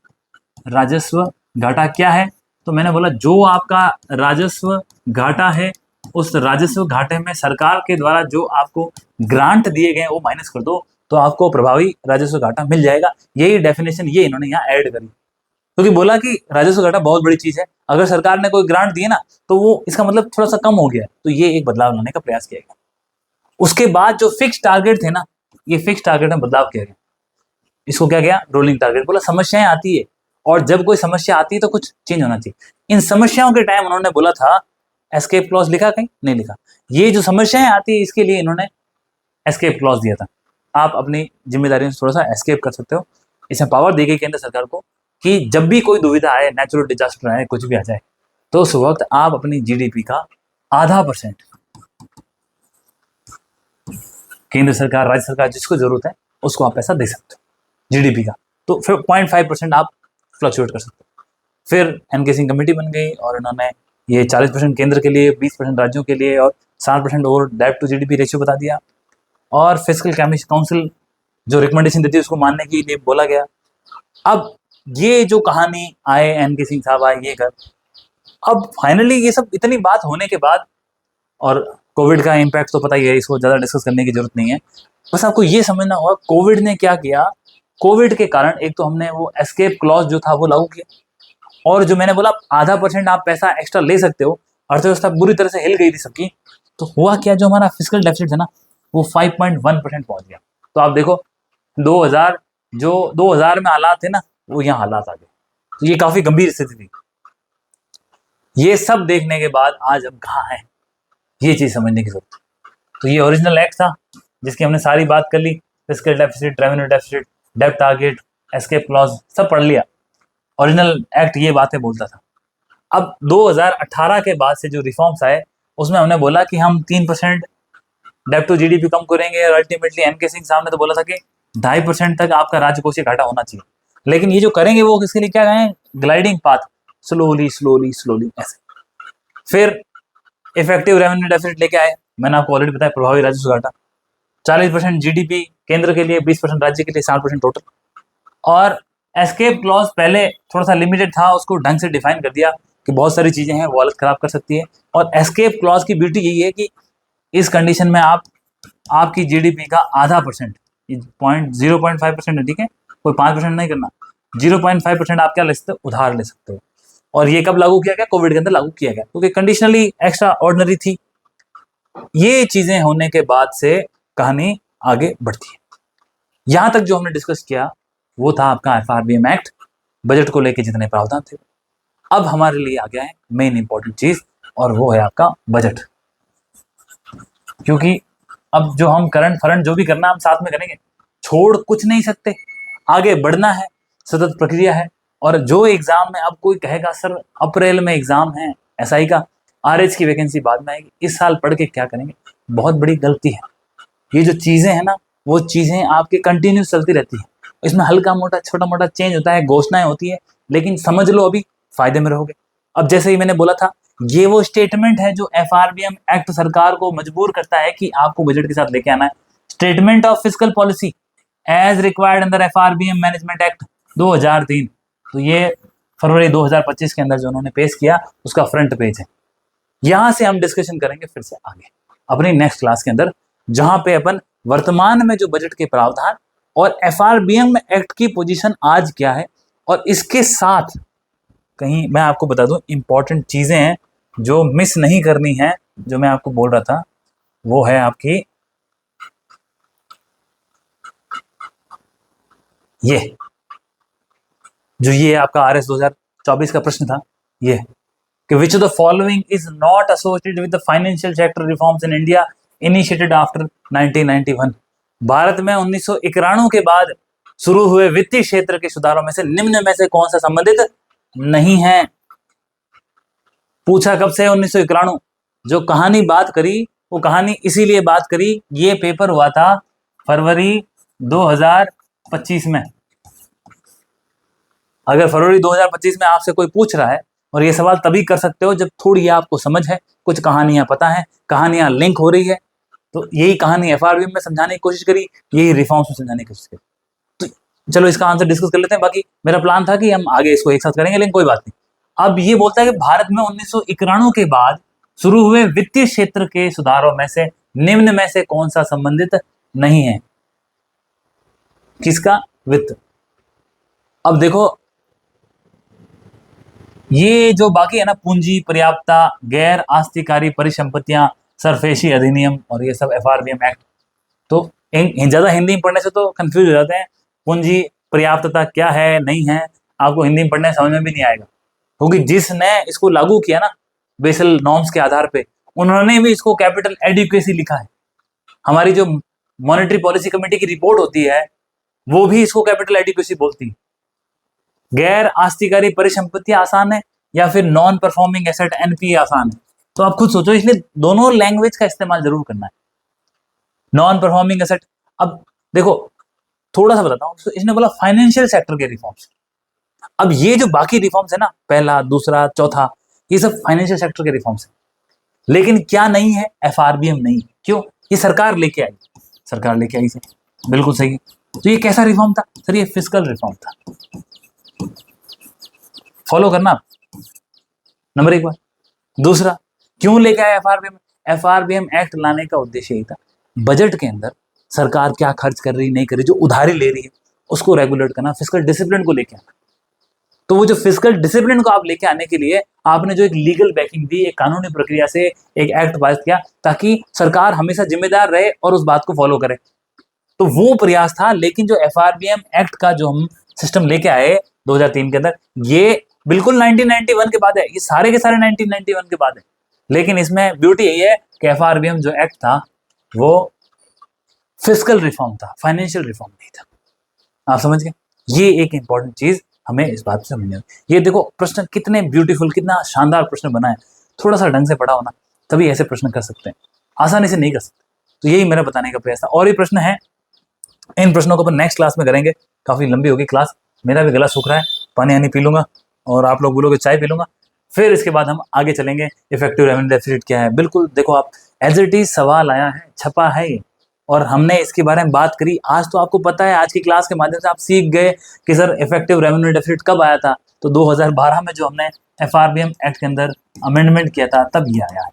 राजस्व घाटा क्या है। तो मैंने बोला जो आपका राजस्व घाटा है, उस राजस्व घाटे में सरकार के द्वारा जो आपको ग्रांट दिए गए वो माइनस कर दो, तो आपको प्रभावी राजस्व घाटा मिल जाएगा। यही डेफिनेशन ये इन्होंने यहाँ ऐड करी, क्योंकि बोला कि राजस्व घाटा बहुत बड़ी चीज है। अगर सरकार ने कोई ग्रांट दिए ना, तो वो इसका मतलब थोड़ा सा कम हो गया, तो ये एक बदलाव लाने का प्रयास किया गया। उसके बाद जो फिक्स टारगेट थे ना, ये फिक्स टारगेट में बदलाव किया गया। इसको क्या गया? Rolling target. बोला समस्याएं आती है, और जब कोई समस्या आती है तो कुछ चेंज होना चाहिए। इन समस्याओं के टाइम उन्होंने बोला था, एस्केप क्लॉज लिखा कहीं? नहीं लिखा। ये जो समस्याएं आती है इसके लिए इन्होंने एस्केप क्लॉज दिया था। आप अपनी जिम्मेदारियों से थोड़ा सा एस्केप कर सकते हो। इसमें पावर दी गई केंद्र सरकार को कि जब भी कोई दुविधा आए, नेचुरल डिजास्टर आए, कुछ भी आ जाए, तो उस वक्त आप अपनी जीडीपी का 0.5% केंद्र सरकार, राज्य सरकार जिसको जरूरत है उसको आप पैसा दे सकते हो जीडीपी का। तो फिर 0.5% आप फ्लक्चुएट कर सकते हो। फिर एनके सिंह कमेटी बन गई, और इन्होंने ये 40% केंद्र के लिए, 20% राज्यों के लिए, और 60% और डेब्ट टू जीडीपी रेशियो बता दिया। और फिजिकल काउंसिल जो रिकमेंडेशन देती है उसको मानने के लिए बोला गया। अब ये जो कहानी आए, एनके सिंह साहब आए, ये कर, अब फाइनली ये सब इतनी बात होने के बाद, और कोविड का इम्पैक्ट तो पता ही है, इसको ज़्यादा डिस्कस करने की जरूरत नहीं है। बस आपको ये समझना होगा कोविड ने क्या किया। कोविड के कारण एक तो हमने वो एस्केप क्लॉज जो था वो लागू किया, और जो मैंने बोला 0.5% आप पैसा एक्स्ट्रा ले सकते हो, अर्थव्यवस्था बुरी तरह से हिल गई थी सबकी। तो हुआ क्या, जो हमारा फिजिकल डेफिसिट था ना, वो 5.1% पहुंच गया। तो आप देखो 2000 में हालात थे ना, वो यहाँ हालात आ गए। तो ये काफी गंभीर स्थिति थी। ये सब देखने के बाद आज हम कहाँ हैं, ये चीज समझने की जरूरत है। तो ये ओरिजिनल एक्ट था जिसकी हमने सारी बात कर ली, फिजिकल डेफिसिट, रेवेन्यू डेफिसिट, डेब्ट टारगेट, एस्केप क्लॉज, सब पढ़ लिया। ओरिजिनल एक्ट ये बातें बोलता था। अब 2018 के बाद से जो रिफॉर्म्स आए, उसमें हमने बोला कि हम 3% डेब्ट टू जीडीपी कम करेंगे, और अल्टीमेटली एनके सिंह साहब ने तो बोला था कि 2.5% तक आपका राजकोषीय घाटा होना चाहिए। लेकिन ये जो करेंगे वो किसके लिए क्या कहें? Gliding path, slowly slowly slowly ऐसे। फिर इफेक्टिव रेवेन्यू डेफिसिट लेके आए, मैंने आपको ऑलरेडी बताया, प्रभावी राजस्व घाटा 40% जीडीपी केंद्र के लिए, 20% राज्य के लिए, 60% टोटल। और एस्केप क्लॉज पहले थोड़ा सा लिमिटेड था, उसको ढंग से डिफाइन कर दिया कि बहुत सारी चीजें हैं वो हालत खराब कर सकती है। और एस्केप क्लॉज की ब्यूटी यही है कि इस कंडीशन में आपकी जीडीपी का आधा परसेंट, 0.5% है, ठीक है, कोई 5% नहीं करना, 0.5% आप क्या ले सकते हो, उधार ले सकते हो। और ये कब लागू किया गया, कोविड के अंदर लागू किया गया, क्योंकि कंडीशनली एक्स्ट्रा ऑर्डिनरी थी। ये चीजें होने के बाद से कहानी आगे बढ़ती है। यहां तक जो हमने डिस्कस किया वो था आपका एफआरबीएम एक्ट, बजट को लेके जितने प्रावधान थे। अब हमारे लिए आ गया है मेन इंपॉर्टेंट चीज, और वो है आपका बजट। क्योंकि अब जो हम करंट फरंट जो भी करना हम साथ में करेंगे, छोड़ कुछ नहीं सकते, आगे बढ़ना है, सतत प्रक्रिया है। और जो एग्जाम में अब कोई कहेगा सर अप्रैल में एग्जाम है एसआई का, आरएच की वैकेंसी बाद में आएगी, इस साल पढ़ के क्या करेंगे, बहुत बड़ी गलती है। ये जो चीजें हैं ना, वो चीजें आपके कंटिन्यूस चलती रहती है। इसमें हल्का मोटा छोटा मोटा चेंज होता है, घोषणाएं होती है, लेकिन समझ लो अभी फायदे में रहोगे। अब जैसे ही मैंने बोला था, ये वो स्टेटमेंट है जो एफआरबीएम एक्ट सरकार को मजबूर करता है कि आपको बजट के साथ लेके आना है। Statement of fiscal policy as required under FRBM management act 2003। तो ये फरवरी 2025 के अंदर जो उन्होंने पेश किया उसका फ्रंट पेज है। यहां से हम डिस्कशन करेंगे फिर से आगे अपनी नेक्स्ट क्लास के अंदर, जहां पे अपन वर्तमान में जो बजट के प्रावधान और एफआरबीएम एक्ट की पोजीशन आज क्या है, और इसके साथ कहीं मैं आपको बता दूं इंपॉर्टेंट चीजें हैं जो मिस नहीं करनी है, जो मैं आपको बोल रहा था वो है आपकी ये आपका आरएस 2024 का प्रश्न था, ये कि which of the following is not associated with the financial sector reforms in India initiated after 1991। Bharat में 1991 के बाद शुरू हुए वित्तीय क्षेत्र के सुधारों में से निम्न में से कौन सा संबंधित नहीं है। पूछा कब से 1991, जो कहानी बात करी वो कहानी इसीलिए बात करी, ये पेपर हुआ था फरवरी 2025 में। अगर फरवरी 2025 में आपसे कोई पूछ रहा है, और ये सवाल तभी कर सकते हो जब थोड़ी आपको समझ है, कुछ कहानियां पता है, कहानियां लिंक हो रही है। तो यही कहानी एफआरबीएम में समझाने की कोशिश करी, यही रिफॉर्म्स में समझाने की कोशिश करी। तो चलो इसका आंसर डिस्कस कर लेते हैं। बाकी मेरा प्लान था कि हम आगे इसको एक साथ करेंगे, लेकिन कोई बात नहीं। अब ये बोलता है कि भारत में 1991 के बाद शुरू हुए वित्तीय क्षेत्र के सुधारों में से निम्न में से कौन सा संबंधित नहीं है। किसका? वित्त। अब देखो ये जो बाकी है ना, पूंजी पर्याप्तता, गैर आस्तिकारी परिसंपत्तियां, सरफेसी अधिनियम, और ये सब एफआरबीएम एक्ट। तो ज्यादा हिंदी में पढ़ने से तो कंफ्यूज हो जाते हैं, पूंजी पर्याप्तता क्या है नहीं है, आपको हिंदी में पढ़ने समझ में भी नहीं आएगा। क्योंकि जिसने इसको लागू किया ना बेसल नॉर्म्स के आधार पे, उन्होंने भी इसको कैपिटल एडिक्वेसी लिखा है। हमारी जो मॉनेटरी पॉलिसी कमेटी की रिपोर्ट होती है वो भी इसको कैपिटल एडिक्वेसी बोलती है। गैर आस्तिकारी परिसंपत्तियां आसान है या फिर नॉन परफॉर्मिंग एसेट एनपीए आसान है, तो आप खुद सोचो। इसलिए दोनों लैंग्वेज का इस्तेमाल जरूर करना है। नॉन परफॉर्मिंग एसेट, अब देखो थोड़ा सा बताता हूं, इसने बोला फाइनेंशियल सेक्टर के रिफॉर्म्स। अब ये जो बाकी रिफॉर्म्स है ना, पहला दूसरा चौथा, ये सब फाइनेंशियल सेक्टर के रिफॉर्म्स है। लेकिन क्या नहीं है? एफआरबीएम नहीं। क्यों? ये सरकार लेके आई, सरकार लेके आई सर, बिल्कुल सही। तो ये कैसा रिफॉर्म था सर? ये फिस्कल रिफॉर्म था। फॉलो करना नंबर एक बार। दूसरा, क्यों लेके आया एफआरबीएम? एफआरबीएम एक्ट लाने का उद्देश्य यही था, बजट के अंदर सरकार क्या खर्च कर रही नहीं कर रही, जो उधारी ले रही है उसको रेगुलेट करना, फिस्कल डिसिप्लिन को लेके आना। तो वो जो फिस्कल डिसिप्लिन को आप लेके आने के लिए आपने जो एक लीगल बैकिंग दी, एक कानूनी प्रक्रिया से एक एक्ट पास किया, ताकि सरकार हमेशा जिम्मेदार रहे और उस बात को फॉलो करे। तो वो प्रयास था। लेकिन जो एफआरबीएम एक्ट का जो हम सिस्टम लेके आए 2003 के अंदर, ये बिल्कुल 1991 के बाद है, ये सारे के सारे 1991 के बाद है। लेकिन इसमें ब्यूटी यही है कि एफआरबीएम जो एक्ट था वो फिस्कल रिफॉर्म था, फाइनेंशियल रिफॉर्म नहीं था। आप समझ गए? ये एक इंपॉर्टेंट चीज हमें इस बात से समझनी है। ये देखो प्रश्न कितने ब्यूटीफुल, कितना शानदार प्रश्न बना है। थोड़ा सा ढंग से पढ़ा होना तभी ऐसे प्रश्न कर सकते हैं, आसानी से नहीं कर सकते। तो यही मेरा बताने का प्रयास था। और ये प्रश्न है, इन प्रश्नों को अपन नेक्स्ट क्लास में करेंगे। काफी लंबी होगी क्लास, मेरा भी गला सूख रहा है, पानी आनी पी लूंगा और आप लोग बोलोगे चाय पी लूंगा। फिर इसके बाद हम आगे चलेंगे। इफेक्टिव रेवेन्यू डेफिसिट क्या है? बिल्कुल देखो आप, एज इट इज सवाल आया है, छपा है ये, और हमने इसके बारे में बात करी। आज तो आपको पता है, आज की क्लास के माध्यम से आप सीख गए कि सर इफेक्टिव रेवेन्यू डेफिसिट कब आया था। तो 2012 में जो हमने एफआरबीएम एक्ट के अंदर अमेंडमेंट किया था तब ये आया है,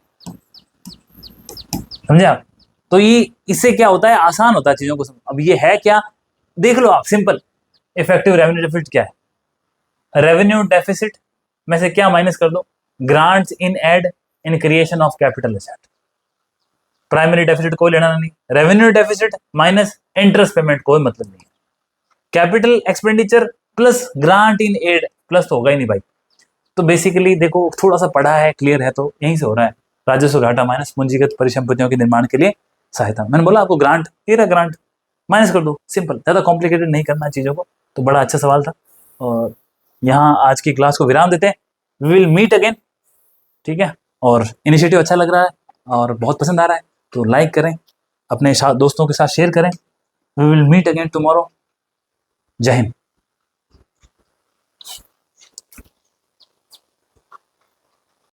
समझे आप। तो ये इससे क्या होता है, आसान होता है चीजों को। अब ये है क्या, देख लो आप, सिंपल। इफेक्टिव रेवेन्यू डेफिसिट क्या है, रेवेन्यू डेफिसिट में से क्या माइनस कर दो, grants in aid in creation of capital asset. Primary deficit कोई लेना नहीं, revenue deficit minus interest payment कोई मतलब नहीं। Capital expenditure plus grant in aid plus तो होगा ही नहीं भाई। तो बेसिकली देखो, थोड़ा सा पढ़ा है, क्लियर है, तो यहीं से हो रहा है। राजस्व घाटा माइनस पूंजीगत परिसंपत्तियों के निर्माण के लिए सहायता। मैंने बोला आपको ग्रांट, ये रहा ग्रांट, माइनस कर दो, सिंपल, ज्यादा कॉम्प्लिकेटेड नहीं करना चीजों को। तो बड़ा अच्छा सवाल था, और यहाँ आज की क्लास को विराम देते हैं। वी विल मीट अगेन, ठीक है। और इनिशिएटिव अच्छा लग रहा है और बहुत पसंद आ रहा है, तो लाइक करें, अपने दोस्तों के साथ शेयर करें। We will meet again tomorrow. जय हिंद।